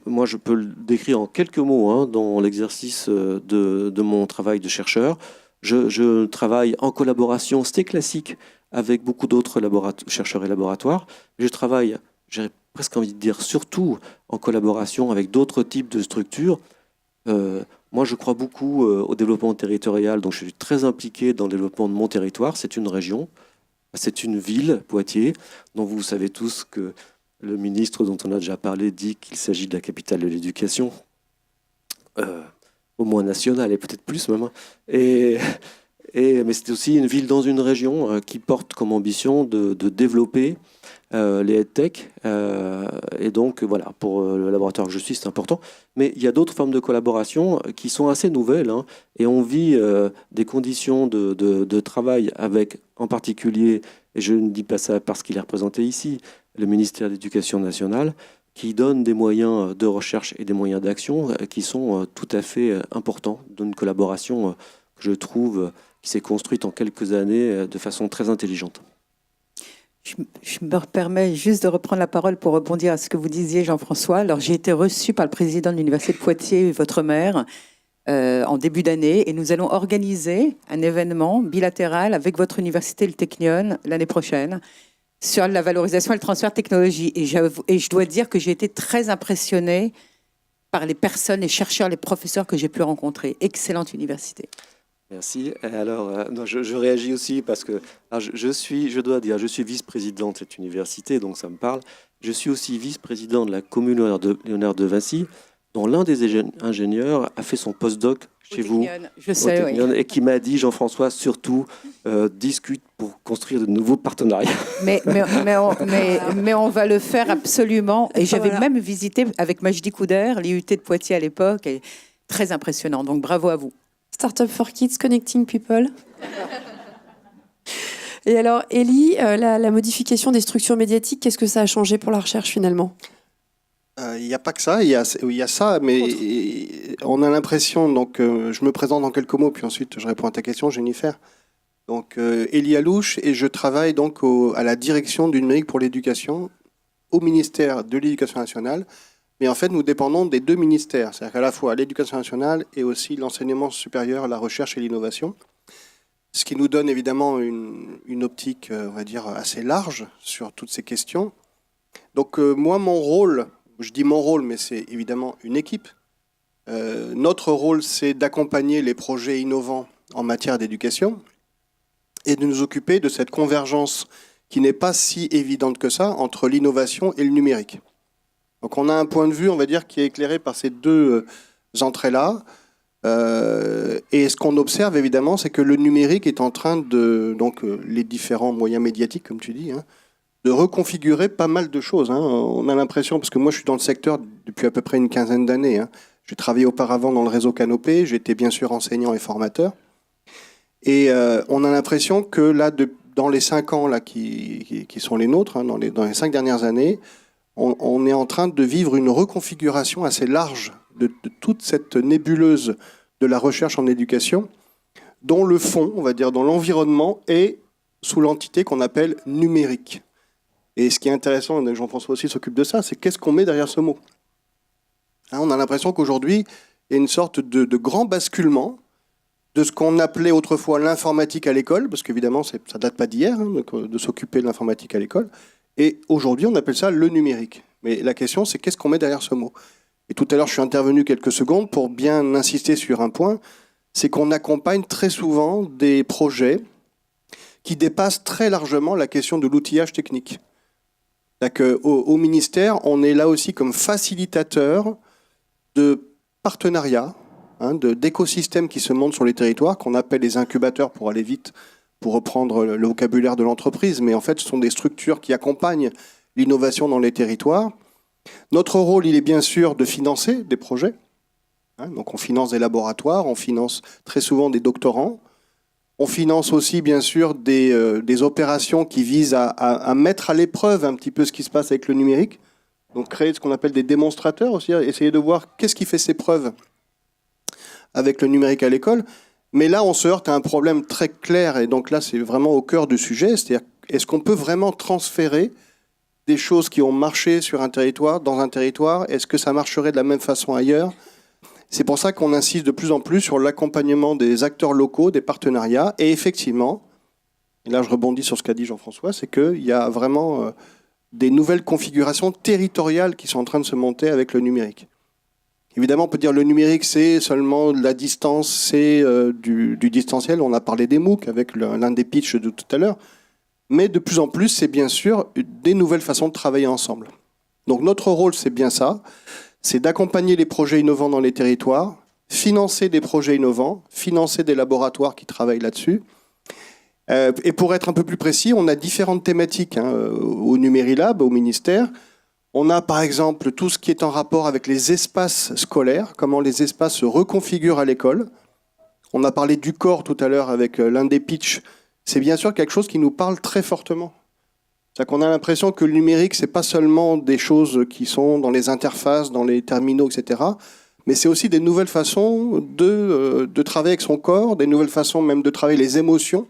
moi, je peux le décrire en quelques mots hein, dans l'exercice de mon travail de chercheur. Je travaille en collaboration, c'était classique, avec beaucoup d'autres chercheurs et laboratoires. Je travaille, j'ai presque envie de dire, surtout en collaboration avec d'autres types de structures. Moi, je crois beaucoup au développement territorial, donc je suis très impliqué dans le développement de mon territoire. C'est une région, c'est une ville, Poitiers, dont vous savez tous que le ministre dont on a déjà parlé dit qu'il s'agit de la capitale de l'éducation, au moins nationale et peut-être plus même. Mais c'est aussi une ville dans une région qui porte comme ambition de développer les EdTech. Et donc voilà, pour le laboratoire que je suis, c'est important. Mais il y a d'autres formes de collaboration qui sont assez nouvelles. Hein, et on vit des conditions de travail avec, en particulier, et je ne dis pas ça parce qu'il est représenté ici, le ministère de l'Éducation nationale, qui donne des moyens de recherche et des moyens d'action qui sont tout à fait importants, d'une collaboration que je trouve qui s'est construite en quelques années de façon très intelligente. Je me permets juste de reprendre la parole pour rebondir à ce que vous disiez, Jean-François. Alors, j'ai été reçue par le président de l'Université de Poitiers, votre maire, en début d'année, et nous allons organiser un événement bilatéral avec votre université, le Technion, l'année prochaine, sur la valorisation et le transfert de technologie. Et je dois dire que j'ai été très impressionnée par les personnes, les chercheurs, les professeurs que j'ai pu rencontrer. Excellente université. Merci. Alors, non, je réagis aussi parce que je dois dire, je suis vice-président de cette université, donc ça me parle. Je suis aussi vice-président de la commune Léonard de Vinci, dont l'un des ingénieurs a fait son postdoc chez vous, je sais, Technion, oui. et qui m'a dit, Jean-François, surtout, discute pour construire de nouveaux partenariats. Mais on va le faire absolument. Et j'avais même visité avec Majdi Couder, l'IUT de Poitiers à l'époque, et très impressionnant. Donc bravo à vous. Startup for Kids, Connecting People. Et alors, Élie, la modification des structures médiatiques, qu'est-ce que ça a changé pour la recherche finalement ? Il n'y a pas que ça, il y a ça, mais on a l'impression, donc je me présente en quelques mots, puis ensuite je réponds à ta question, Jennifer. Donc Élie Alouche, et je travaille donc à la direction du numérique pour l'éducation, au ministère de l'Éducation nationale, mais en fait nous dépendons des deux ministères, c'est-à-dire qu'à la fois l'Éducation nationale et aussi l'enseignement supérieur, la recherche et l'innovation, ce qui nous donne évidemment une optique, on va dire, assez large sur toutes ces questions. Donc moi, mon rôle, je dis mon rôle, mais c'est évidemment une équipe. Notre rôle, c'est d'accompagner les projets innovants en matière d'éducation et de nous occuper de cette convergence qui n'est pas si évidente que ça entre l'innovation et le numérique. Donc on a un point de vue, on va dire, qui est éclairé par ces deux entrées-là. Et ce qu'on observe, évidemment, c'est que le numérique est en train de, donc les différents moyens médiatiques, comme tu dis, de reconfigurer pas mal de choses. On a l'impression, parce que moi je suis dans le secteur depuis à peu près une quinzaine d'années. J'ai travaillé auparavant dans le réseau Canopé, j'étais bien sûr enseignant et formateur. Et on a l'impression que là, dans les 5 ans là, qui sont les nôtres, dans les 5 dernières années, on est en train de vivre une reconfiguration assez large de toute cette nébuleuse de la recherche en éducation, dont le fond, on va dire, dans l'environnement, est sous l'entité qu'on appelle numérique. Et ce qui est intéressant, et Jean-François aussi s'occupe de ça, c'est qu'est-ce qu'on met derrière ce mot. On a l'impression qu'aujourd'hui, il y a une sorte de grand basculement de ce qu'on appelait autrefois l'informatique à l'école, parce qu'évidemment, ça ne date pas d'hier, de s'occuper de l'informatique à l'école. Et aujourd'hui, on appelle ça le numérique. Mais la question, c'est qu'est-ce qu'on met derrière ce mot ? Et tout à l'heure, je suis intervenu quelques secondes pour bien insister sur un point, c'est qu'on accompagne très souvent des projets qui dépassent très largement la question de l'outillage technique. Au ministère, on est là aussi comme facilitateur de partenariats, d'écosystèmes qui se montent sur les territoires, qu'on appelle les incubateurs pour aller vite, pour reprendre le vocabulaire de l'entreprise. Mais en fait, ce sont des structures qui accompagnent l'innovation dans les territoires. Notre rôle, il est bien sûr de financer des projets. Donc on finance des laboratoires, on finance très souvent des doctorants. On finance aussi, bien sûr, des opérations qui visent à mettre à l'épreuve un petit peu ce qui se passe avec le numérique. Donc créer ce qu'on appelle des démonstrateurs aussi, essayer de voir qu'est-ce qui fait ses preuves avec le numérique à l'école. Mais là, on se heurte à un problème très clair, et donc là, c'est vraiment au cœur du sujet, c'est-à-dire, est-ce qu'on peut vraiment transférer des choses qui ont marché sur un territoire, dans un territoire, est-ce que ça marcherait de la même façon ailleurs ? C'est pour ça qu'on insiste de plus en plus sur l'accompagnement des acteurs locaux, des partenariats. Et effectivement, et là je rebondis sur ce qu'a dit Jean-François, c'est qu'il y a vraiment des nouvelles configurations territoriales qui sont en train de se monter avec le numérique. Évidemment, on peut dire que le numérique, c'est seulement de la distance, c'est du distanciel. On a parlé des MOOC avec l'un des pitchs de tout à l'heure. Mais de plus en plus, c'est bien sûr des nouvelles façons de travailler ensemble. Donc notre rôle, c'est bien ça. C'est d'accompagner les projets innovants dans les territoires, financer des projets innovants, financer des laboratoires qui travaillent là-dessus. Et pour être un peu plus précis, on a différentes thématiques au Numérilab, au ministère. On a par exemple tout ce qui est en rapport avec les espaces scolaires, comment les espaces se reconfigurent à l'école. On a parlé du corps tout à l'heure avec l'un des pitchs. C'est bien sûr quelque chose qui nous parle très fortement. C'est-à-dire qu'on a l'impression que le numérique, c'est pas seulement des choses qui sont dans les interfaces, dans les terminaux, etc., mais c'est aussi des nouvelles façons de travailler avec son corps, des nouvelles façons même de travailler les émotions.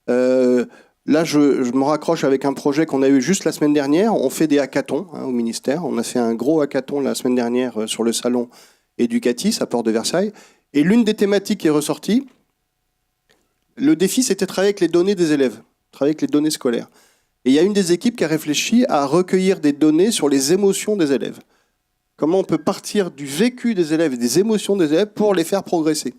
Là, je me raccroche avec un projet qu'on a eu juste la semaine dernière. On fait des hackathons au ministère. On a fait un gros hackathon la semaine dernière sur le salon Educatis à Porte de Versailles. Et l'une des thématiques qui est ressortie, le défi, c'était de travailler avec les données des élèves, travailler avec les données scolaires. Et il y a une des équipes qui a réfléchi à recueillir des données sur les émotions des élèves. Comment on peut partir du vécu des élèves et des émotions des élèves pour les faire progresser.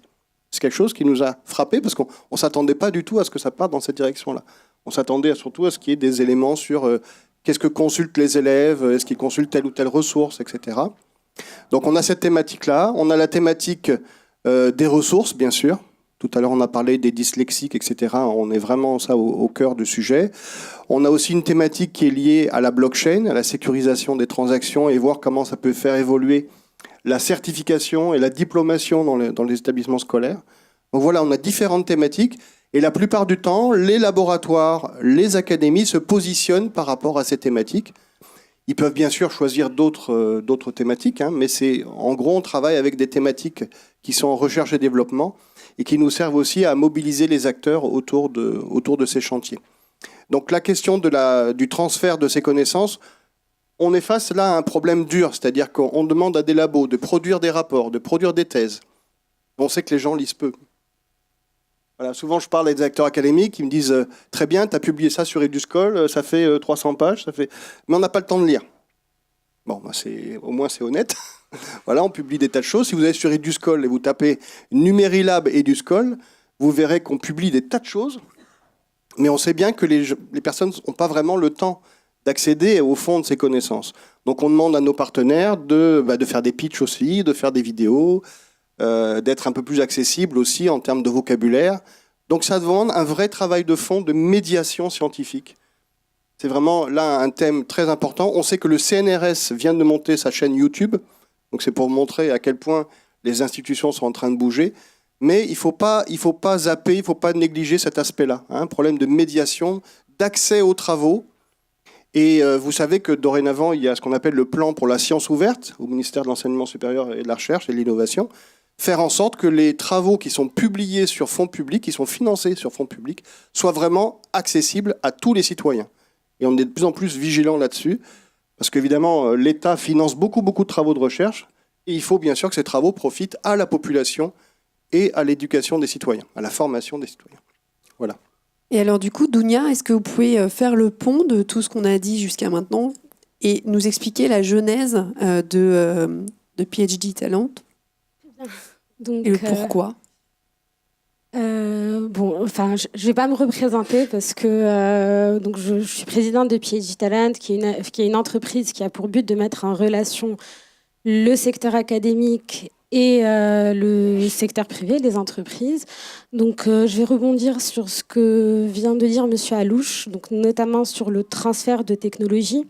C'est quelque chose qui nous a frappé parce qu'on ne s'attendait pas du tout à ce que ça parte dans cette direction-là. On s'attendait surtout à ce qu'il y ait des éléments sur qu'est-ce que consultent les élèves, est-ce qu'ils consultent telle ou telle ressource, etc. Donc on a cette thématique-là. On a la thématique des ressources, bien sûr. Tout à l'heure, on a parlé des dyslexiques, etc. On est vraiment ça au cœur du sujet. On a aussi une thématique qui est liée à la blockchain, à la sécurisation des transactions et voir comment ça peut faire évoluer la certification et la diplomation dans les établissements scolaires. Donc voilà, on a différentes thématiques. Et la plupart du temps, les laboratoires, les académies se positionnent par rapport à ces thématiques. Ils peuvent bien sûr choisir d'autres thématiques, mais en gros, on travaille avec des thématiques qui sont en recherche et développement et qui nous servent aussi à mobiliser les acteurs autour de ces chantiers. Donc la question du transfert de ces connaissances, on est face là à un problème dur, c'est-à-dire qu'on demande à des labos de produire des rapports, de produire des thèses. On sait que les gens lisent peu. Voilà, souvent, je parle à des acteurs académiques qui me disent « Très bien, tu as publié ça sur Eduscol, ça fait 300 pages, mais on n'a pas le temps de lire. » Bon, bah au moins c'est honnête. Voilà, on publie des tas de choses. Si vous allez sur Eduscol et vous tapez « Numérilab Eduscol », vous verrez qu'on publie des tas de choses, mais on sait bien que les personnes n'ont pas vraiment le temps d'accéder au fond de ces connaissances. Donc on demande à nos partenaires de faire des pitchs aussi, de faire des vidéos, d'être un peu plus accessible aussi en termes de vocabulaire. Donc ça demande un vrai travail de fond de médiation scientifique. C'est vraiment là un thème très important. On sait que le CNRS vient de monter sa chaîne YouTube, donc c'est pour montrer à quel point les institutions sont en train de bouger. Mais il ne faut pas zapper, il ne faut pas négliger cet aspect-là. Un problème de médiation, d'accès aux travaux. Et vous savez que dorénavant, il y a ce qu'on appelle le plan pour la science ouverte au ministère de l'Enseignement supérieur et de la Recherche et de l'Innovation. Faire en sorte que les travaux qui sont publiés sur fonds publics, qui sont financés sur fonds publics, soient vraiment accessibles à tous les citoyens. Et on est de plus en plus vigilant là-dessus, parce qu'évidemment, l'État finance beaucoup de travaux de recherche, et il faut bien sûr que ces travaux profitent à la population et à l'éducation des citoyens, à la formation des citoyens. Voilà. Et alors du coup, Dounia, est-ce que vous pouvez faire le pont de tout ce qu'on a dit jusqu'à maintenant et nous expliquer la genèse de PhD Talent Donc, et le pourquoi je vais pas me représenter parce que donc je suis présidente de PhD Talent, qui est une entreprise qui a pour but de mettre en relation le secteur académique et le secteur privé, les entreprises. Donc, je vais rebondir sur ce que vient de dire Monsieur Alouche, donc notamment sur le transfert de technologie.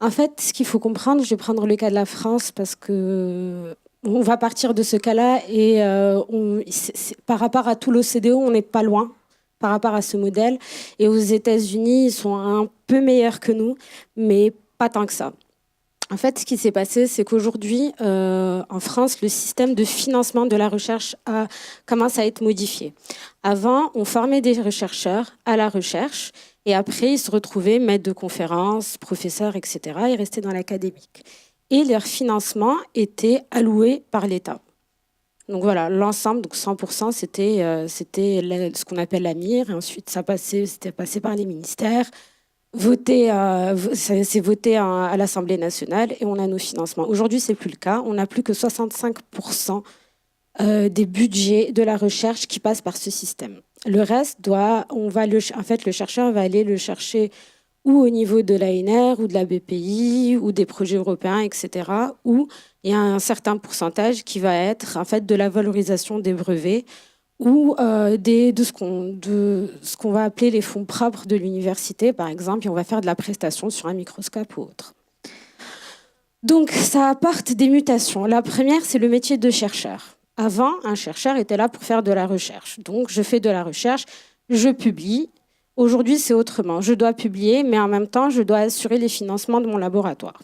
En fait, ce qu'il faut comprendre, je vais prendre le cas de la France parce que on va partir de ce cas-là et par rapport à tout l'OCDE, on n'est pas loin par rapport à ce modèle. Et aux États-Unis, ils sont un peu meilleurs que nous, mais pas tant que ça. En fait, ce qui s'est passé, c'est qu'aujourd'hui, en France, le système de financement de la recherche commence à être modifié. Avant, on formait des chercheurs à la recherche et après, ils se retrouvaient maîtres de conférences, professeurs, etc. Ils restaient dans l'académique. Et leur financement était alloué par l'État. Donc voilà, l'ensemble, donc 100%, c'était ce qu'on appelle la mire. Et ensuite, c'était passé par les ministères. C'est voté à l'Assemblée nationale et on a nos financements. Aujourd'hui, c'est plus le cas. On n'a plus que 65% des budgets de la recherche qui passent par ce système. Le reste, le chercheur va aller le chercher ou au niveau de l'ANR ou de la BPI ou des projets européens, etc., où il y a un certain pourcentage qui va être en fait de la valorisation des brevets ou de ce qu'on va appeler les fonds propres de l'université, par exemple, et on va faire de la prestation sur un microscope ou autre. Donc, ça apporte des mutations. La première, c'est le métier de chercheur. Avant, un chercheur était là pour faire de la recherche. Donc, je fais de la recherche, je publie. Aujourd'hui, c'est autrement. Je dois publier, mais en même temps, je dois assurer les financements de mon laboratoire.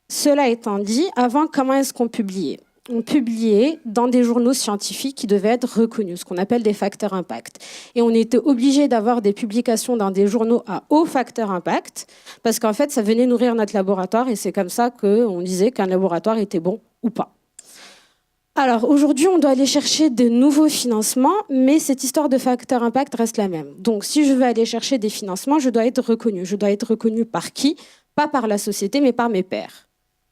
Cela étant dit, avant, comment est-ce qu'on publiait ? On publiait dans des journaux scientifiques qui devaient être reconnus, ce qu'on appelle des facteurs impact. Et on était obligé d'avoir des publications dans des journaux à haut facteur impact, parce qu'en fait, ça venait nourrir notre laboratoire, et c'est comme ça qu'on disait qu'un laboratoire était bon ou pas. Alors aujourd'hui, on doit aller chercher de nouveaux financements, mais cette histoire de facteur impact reste la même. Donc si je veux aller chercher des financements, je dois être reconnu. Je dois être reconnu par qui ? Pas par la société, mais par mes pairs.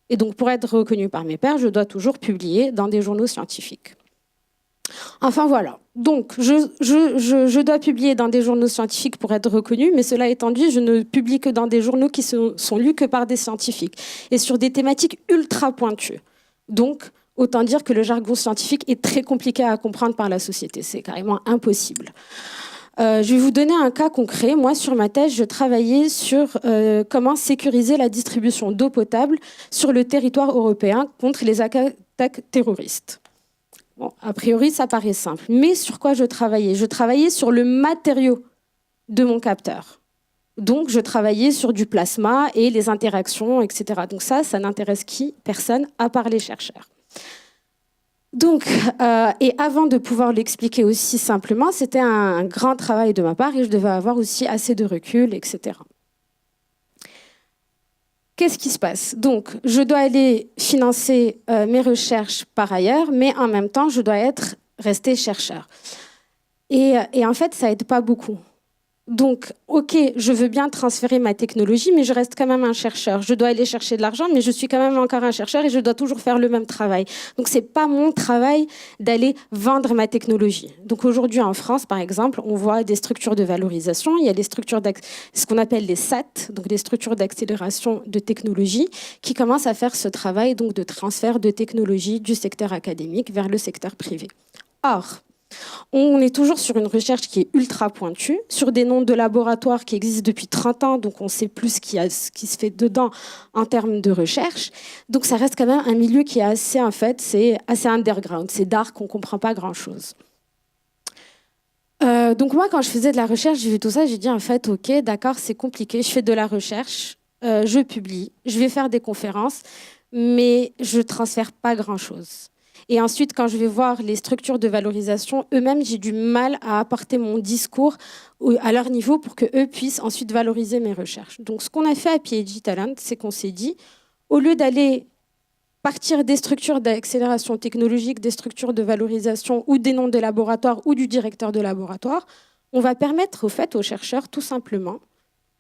Et donc, pour être reconnu par mes pairs, je dois toujours publier dans des journaux scientifiques. Enfin, voilà. Donc, je dois publier dans des journaux scientifiques pour être reconnu, mais cela étant dit, je ne publie que dans des journaux qui sont lus que par des scientifiques et sur des thématiques ultra pointues. Donc, autant dire que le jargon scientifique est très compliqué à comprendre par la société. C'est carrément impossible. Je vais vous donner un cas concret. Moi, sur ma thèse, je travaillais sur comment sécuriser la distribution d'eau potable sur le territoire européen contre les attaques terroristes. Bon, a priori, ça paraît simple. Mais sur quoi je travaillais ? Je travaillais sur le matériau de mon capteur. Donc, je travaillais sur du plasma et les interactions, etc. Donc ça n'intéresse qui ? Personne, à part les chercheurs. Donc, et avant de pouvoir l'expliquer aussi simplement, c'était un grand travail de ma part et je devais avoir aussi assez de recul, etc. Qu'est-ce qui se passe ? Donc, je dois aller financer mes recherches par ailleurs, mais en même temps, je dois rester chercheur. Et en fait, ça aide pas beaucoup. Donc, ok, je veux bien transférer ma technologie, mais je reste quand même un chercheur. Je dois aller chercher de l'argent, mais je suis quand même encore un chercheur et je dois toujours faire le même travail. Donc, c'est pas mon travail d'aller vendre ma technologie. Donc, aujourd'hui, en France, par exemple, on voit des structures de valorisation. Il y a des structures, ce qu'on appelle les SAT, donc des structures d'accélération de technologie, qui commencent à faire ce travail donc de transfert de technologie du secteur académique vers le secteur privé. Or, on est toujours sur une recherche qui est ultra pointue, sur des noms de laboratoires qui existent depuis 30 ans, donc on sait plus ce qui se fait dedans en termes de recherche. Donc ça reste quand même un milieu qui est assez, en fait, c'est assez underground, c'est dark, on ne comprend pas grand-chose. Donc moi, quand je faisais de la recherche, j'ai vu tout ça, j'ai dit en fait, ok, d'accord, c'est compliqué, je fais de la recherche, je publie, je vais faire des conférences, mais je ne transfère pas grand-chose. Et ensuite, quand je vais voir les structures de valorisation, eux-mêmes, j'ai du mal à apporter mon discours à leur niveau pour qu'eux puissent ensuite valoriser mes recherches. Donc, ce qu'on a fait à PhD Talent, c'est qu'on s'est dit, au lieu d'aller partir des structures d'accélération technologique, des structures de valorisation ou des noms de laboratoire ou du directeur de laboratoire, on va permettre aux chercheurs, tout simplement,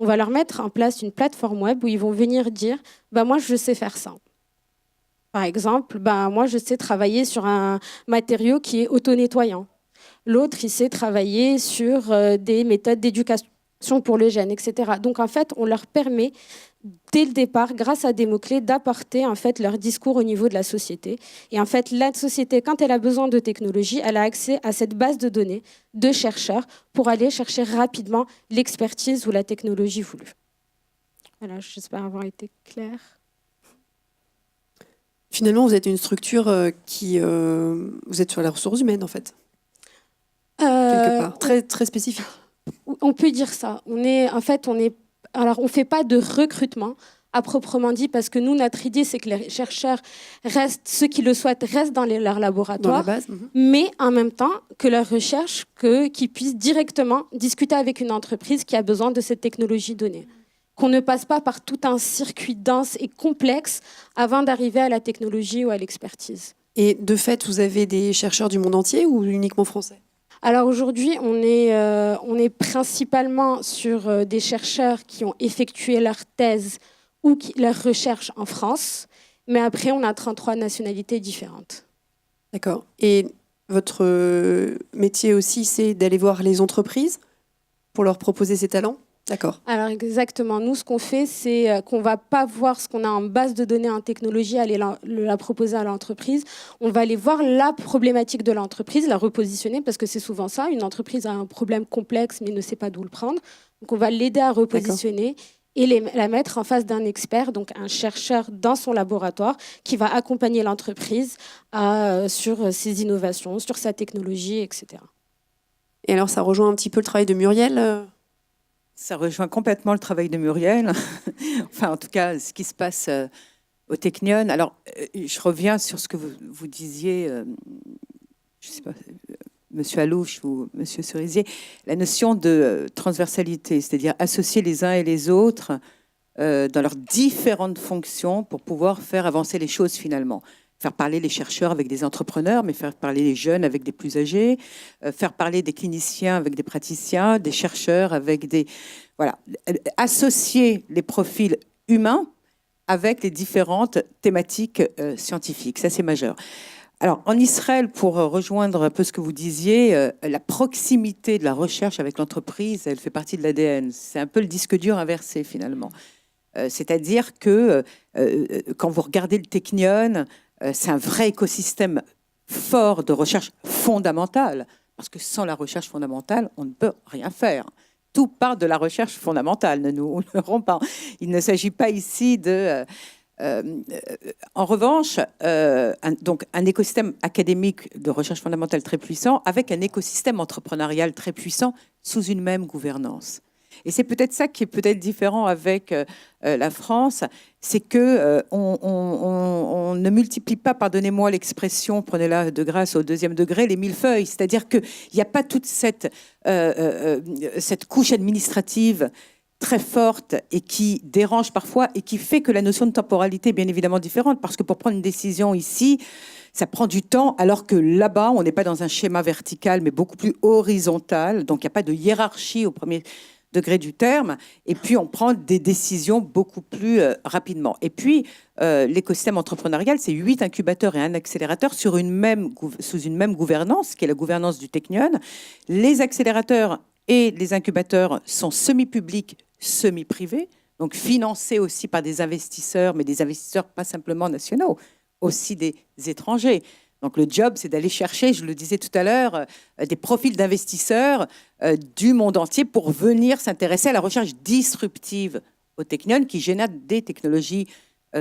on va leur mettre en place une plateforme web où ils vont venir dire moi, je sais faire ça. Par exemple, moi, je sais travailler sur un matériau qui est auto-nettoyant. L'autre, il sait travailler sur des méthodes d'éducation pour les jeunes, etc. Donc, en fait, on leur permet, dès le départ, grâce à des mots-clés, d'apporter en fait, leur discours au niveau de la société. Et en fait, la société, quand elle a besoin de technologie, elle a accès à cette base de données de chercheurs pour aller chercher rapidement l'expertise ou la technologie voulue. Voilà, j'espère avoir été claire. Finalement, vous êtes une structure vous êtes sur les ressources humaines, en fait. Quelque part. Très, très spécifique. On peut dire ça. On fait pas de recrutement à proprement dit, parce que nous, notre idée, c'est que les chercheurs restent, ceux qui le souhaitent, restent dans leur laboratoire, mais en même temps que leur recherche, qu'ils puissent directement discuter avec une entreprise qui a besoin de cette technologie donnée. Qu'on ne passe pas par tout un circuit dense et complexe avant d'arriver à la technologie ou à l'expertise. Et de fait, vous avez des chercheurs du monde entier ou uniquement français ? Alors aujourd'hui, on est principalement sur des chercheurs qui ont effectué leur thèse ou leur recherche en France, mais après, on a 33 nationalités différentes. D'accord. Et votre métier aussi, c'est d'aller voir les entreprises pour leur proposer ces talents ? D'accord. Alors exactement. Nous, ce qu'on fait, c'est qu'on ne va pas voir ce qu'on a en base de données en technologie, aller la proposer à l'entreprise. On va aller voir la problématique de l'entreprise, la repositionner, parce que c'est souvent ça. Une entreprise a un problème complexe, mais ne sait pas d'où le prendre. Donc, on va l'aider à repositionner et la mettre en face d'un expert, donc un chercheur dans son laboratoire, qui va accompagner l'entreprise sur ses innovations, sur sa technologie, etc. Et alors, ça rejoint un petit peu le travail de Muriel Ça rejoint complètement le travail de Muriel. Enfin, en tout cas, ce qui se passe au Technion. Alors, je reviens sur ce que vous disiez, je ne sais pas, Monsieur Alouche ou Monsieur Cerisier, la notion de transversalité, c'est-à-dire associer les uns et les autres dans leurs différentes fonctions pour pouvoir faire avancer les choses finalement. Faire parler les chercheurs avec des entrepreneurs, mais faire parler les jeunes avec des plus âgés, faire parler des cliniciens avec des praticiens, des chercheurs avec des... Voilà, associer les profils humains avec les différentes thématiques scientifiques. Ça, c'est majeur. Alors, en Israël, pour rejoindre un peu ce que vous disiez, la proximité de la recherche avec l'entreprise, elle fait partie de l'ADN. C'est un peu le disque dur inversé, finalement. C'est-à-dire que quand vous regardez le Technion, c'est un vrai écosystème fort de recherche fondamentale, parce que sans la recherche fondamentale, on ne peut rien faire. Tout part de la recherche fondamentale, ne nous leurrons pas. Il ne s'agit pas ici de... en revanche, un écosystème académique de recherche fondamentale très puissant, avec un écosystème entrepreneurial très puissant sous une même gouvernance. Et c'est peut-être ça qui est peut-être différent avec la France, c'est que on ne multiplie pas, pardonnez-moi l'expression, prenez-la de grâce au deuxième degré, les millefeuilles. C'est-à-dire qu'il n'y a pas toute cette couche administrative très forte et qui dérange parfois et qui fait que la notion de temporalité est bien évidemment différente. Parce que pour prendre une décision ici, ça prend du temps, alors que là-bas, on n'est pas dans un schéma vertical, mais beaucoup plus horizontal. Donc, il n'y a pas de hiérarchie au premier degré du terme, et puis on prend des décisions beaucoup plus rapidement. Et puis, l'écosystème entrepreneurial, c'est 8 incubateurs et un accélérateur sous une même gouvernance, qui est la gouvernance du Technion. Les accélérateurs et les incubateurs sont semi-publics, semi-privés, donc financés aussi par des investisseurs, mais des investisseurs pas simplement nationaux, aussi des étrangers. Donc le job, c'est d'aller chercher, je le disais tout à l'heure, des profils d'investisseurs du monde entier pour venir s'intéresser à la recherche disruptive au Technion, qui génère des technologies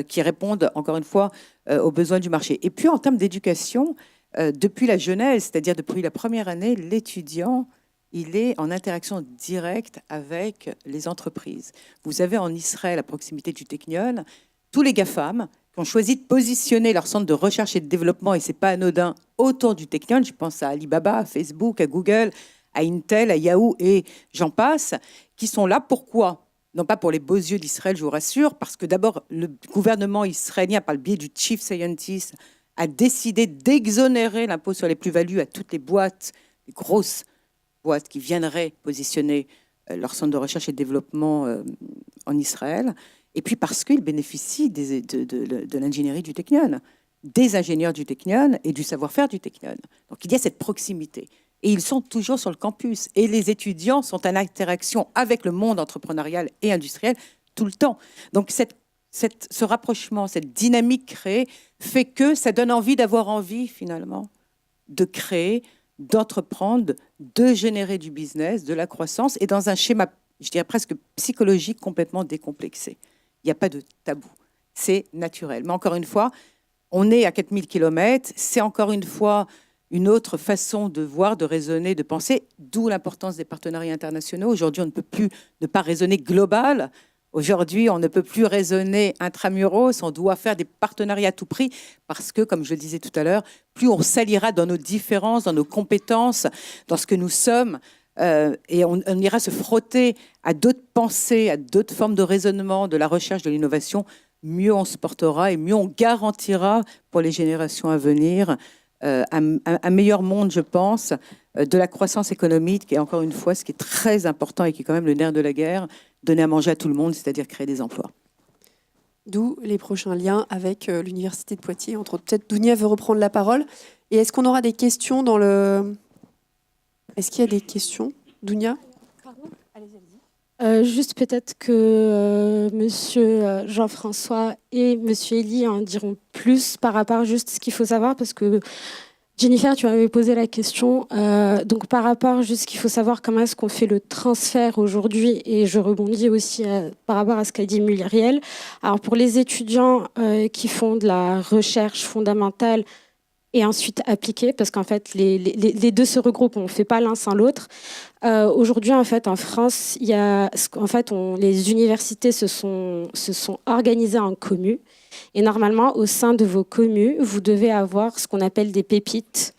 qui répondent, encore une fois, aux besoins du marché. Et puis en termes d'éducation, depuis la genèse, c'est-à-dire depuis la première année, l'étudiant, il est en interaction directe avec les entreprises. Vous avez en Israël, à proximité du Technion, tous les GAFAM qui ont choisi de positionner leur centre de recherche et de développement, et ce n'est pas anodin, autour du Technion. Je pense à Alibaba, à Facebook, à Google, à Intel, à Yahoo, et j'en passe, qui sont là. Pourquoi ? Non pas pour les beaux yeux d'Israël, je vous rassure, parce que d'abord, le gouvernement israélien, par le biais du Chief Scientist, a décidé d'exonérer l'impôt sur les plus-values à toutes les boîtes, les grosses boîtes qui viendraient positionner leur centre de recherche et de développement en Israël. Et puis parce qu'ils bénéficient de l'ingénierie du Technion, des ingénieurs du Technion et du savoir-faire du Technion. Donc il y a cette proximité. Et ils sont toujours sur le campus. Et les étudiants sont en interaction avec le monde entrepreneurial et industriel tout le temps. Donc ce rapprochement, cette dynamique créée fait que ça donne envie d'avoir envie, finalement, de créer, d'entreprendre, de générer du business, de la croissance, et dans un schéma, je dirais presque psychologique, complètement décomplexé. Il n'y a pas de tabou. C'est naturel. Mais encore une fois, on est à 4000 km. C'est encore une fois une autre façon de voir, de raisonner, de penser, d'où l'importance des partenariats internationaux. Aujourd'hui, on ne peut plus ne pas raisonner global. Aujourd'hui, on ne peut plus raisonner intramuros. On doit faire des partenariats à tout prix parce que, comme je le disais tout à l'heure, plus on s'alliera dans nos différences, dans nos compétences, dans ce que nous sommes, et on ira se frotter à d'autres pensées, à d'autres formes de raisonnement, de la recherche, de l'innovation, mieux on se portera et mieux on garantira pour les générations à venir un meilleur monde, je pense, de la croissance économique, et encore une fois, ce qui est très important et qui est quand même le nerf de la guerre, donner à manger à tout le monde, c'est-à-dire créer des emplois. D'où les prochains liens avec l'Université de Poitiers. Entre autres, peut-être Dounia veut reprendre la parole. Et est-ce qu'on aura des questions dans le... Est-ce qu'il y a des questions, Dounia ? Juste peut-être que Monsieur Jean-François et Monsieur Elie en diront plus par rapport juste à ce qu'il faut savoir, parce que Jennifer, tu m'avais posé la question. Donc par rapport juste qu'il faut savoir comment est-ce qu'on fait le transfert aujourd'hui, et je rebondis aussi par rapport à ce qu'a dit Muriel. Alors pour les étudiants qui font de la recherche fondamentale, et ensuite appliquer, parce qu'en fait, les deux se regroupent, on ne fait pas l'un sans l'autre. Aujourd'hui, en fait, en France, les universités se sont organisées en communes. Et normalement, au sein de vos communes, vous devez avoir ce qu'on appelle des pépites.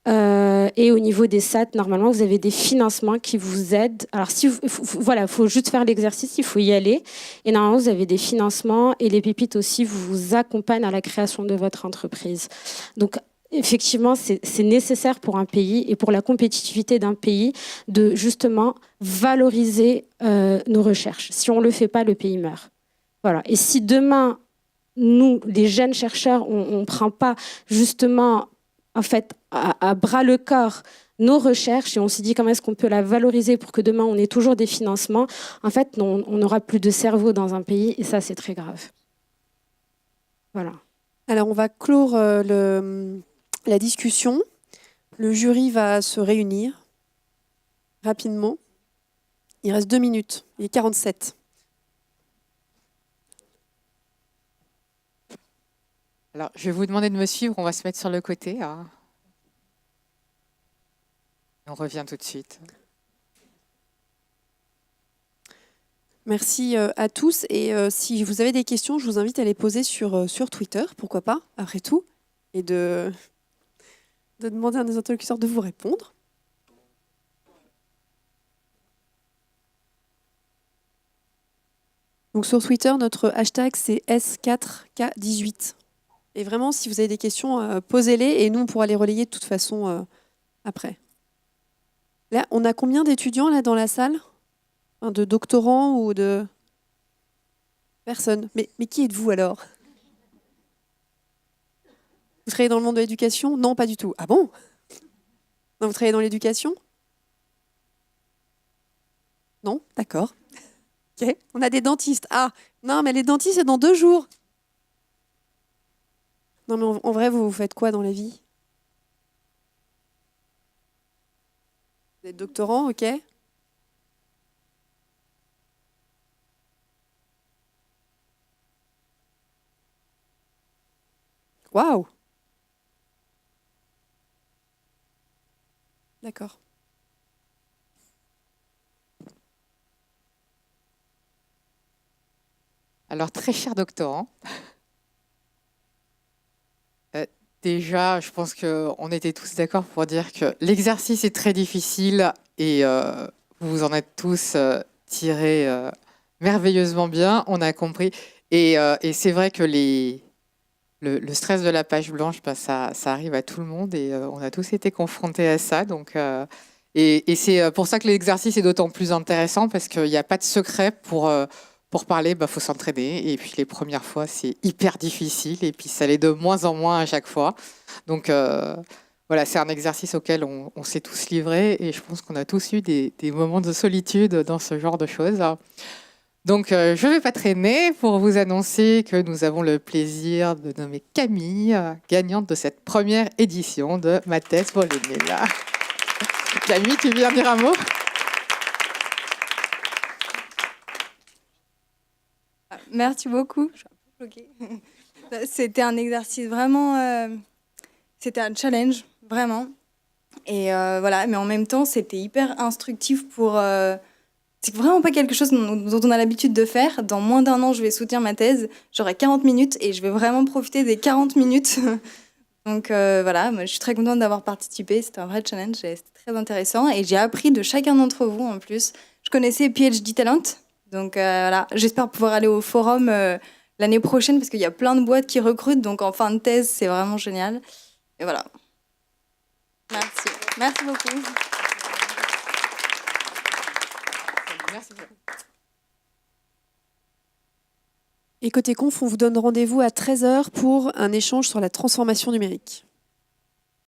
Et au niveau des SAT, normalement, vous avez des financements qui vous aident. Alors, il faut juste faire l'exercice, il faut y aller. Et normalement, vous avez des financements et les pépites aussi vous accompagnent à la création de votre entreprise. Donc, effectivement, c'est nécessaire pour un pays et pour la compétitivité d'un pays de justement valoriser nos recherches. Si on ne le fait pas, le pays meurt. Voilà. Et si demain, nous, les jeunes chercheurs, on ne prend pas justement en fait, à bras le corps nos recherches et on s'est dit comment est-ce qu'on peut la valoriser pour que demain on ait toujours des financements, en fait, on n'aura plus de cerveau dans un pays et ça, c'est très grave. Voilà. Alors, on va clore la discussion. Le jury va se réunir rapidement. Il reste 2 minutes. Il est 47. Alors, je vais vous demander de me suivre, on va se mettre sur le côté. Hein. On revient tout de suite. Merci à tous. Et si vous avez des questions, je vous invite à les poser sur Twitter, pourquoi pas, après tout, et de demander à nos interlocuteurs de vous répondre. Donc sur Twitter, notre hashtag, c'est S4K18. Et vraiment, si vous avez des questions, posez-les et nous, on pourra les relayer de toute façon après. Là, on a combien d'étudiants là dans la salle ? Enfin, de doctorants ou de personnes ? Mais qui êtes-vous alors ? Vous travaillez dans le monde de l'éducation ? Non, pas du tout. Ah bon ? Non, vous travaillez dans l'éducation ? Non ? D'accord. Ok. On a des dentistes. Ah, non, mais les dentistes, c'est dans 2 jours. Non, mais en vrai, vous faites quoi dans la vie ? Vous êtes doctorant, ok ? Waouh ! D'accord. Alors, très cher doctorant, déjà, je pense qu'on était tous d'accord pour dire que l'exercice est très difficile et vous en êtes tous tirés merveilleusement bien, on a compris. Et c'est vrai que le stress de la page blanche, ça arrive à tout le monde et on a tous été confrontés à ça. Donc, et c'est pour ça que l'exercice est d'autant plus intéressant parce qu'il n'y a pas de secret pour parler, faut s'entraîner. Et puis les premières fois, c'est hyper difficile. Et puis ça l'est de moins en moins à chaque fois. Donc voilà, c'est un exercice auquel on s'est tous livrés. Et je pense qu'on a tous eu des moments de solitude dans ce genre de choses. Donc je ne vais pas traîner pour vous annoncer que nous avons le plaisir de nommer Camille, gagnante de cette première édition de ma thèse Volnil. Camille, tu viens dire un mot ? Merci beaucoup. Je suis un peu bloquée. C'était un exercice vraiment... c'était un challenge, vraiment. Et voilà, mais en même temps, c'était hyper instructif pour... c'est vraiment pas quelque chose dont on a l'habitude de faire. Dans moins d'1 an, je vais soutenir ma thèse. J'aurai 40 minutes et je vais vraiment profiter des 40 minutes. Donc voilà, moi, je suis très contente d'avoir participé. C'était un vrai challenge et c'était très intéressant. Et j'ai appris de chacun d'entre vous en plus. Je connaissais PhD Talent. Donc voilà, j'espère pouvoir aller au forum l'année prochaine parce qu'il y a plein de boîtes qui recrutent. Donc en fin de thèse, c'est vraiment génial. Et voilà. Merci. Merci beaucoup. Merci beaucoup. Et côté conf, on vous donne rendez-vous à 13h pour un échange sur la transformation numérique.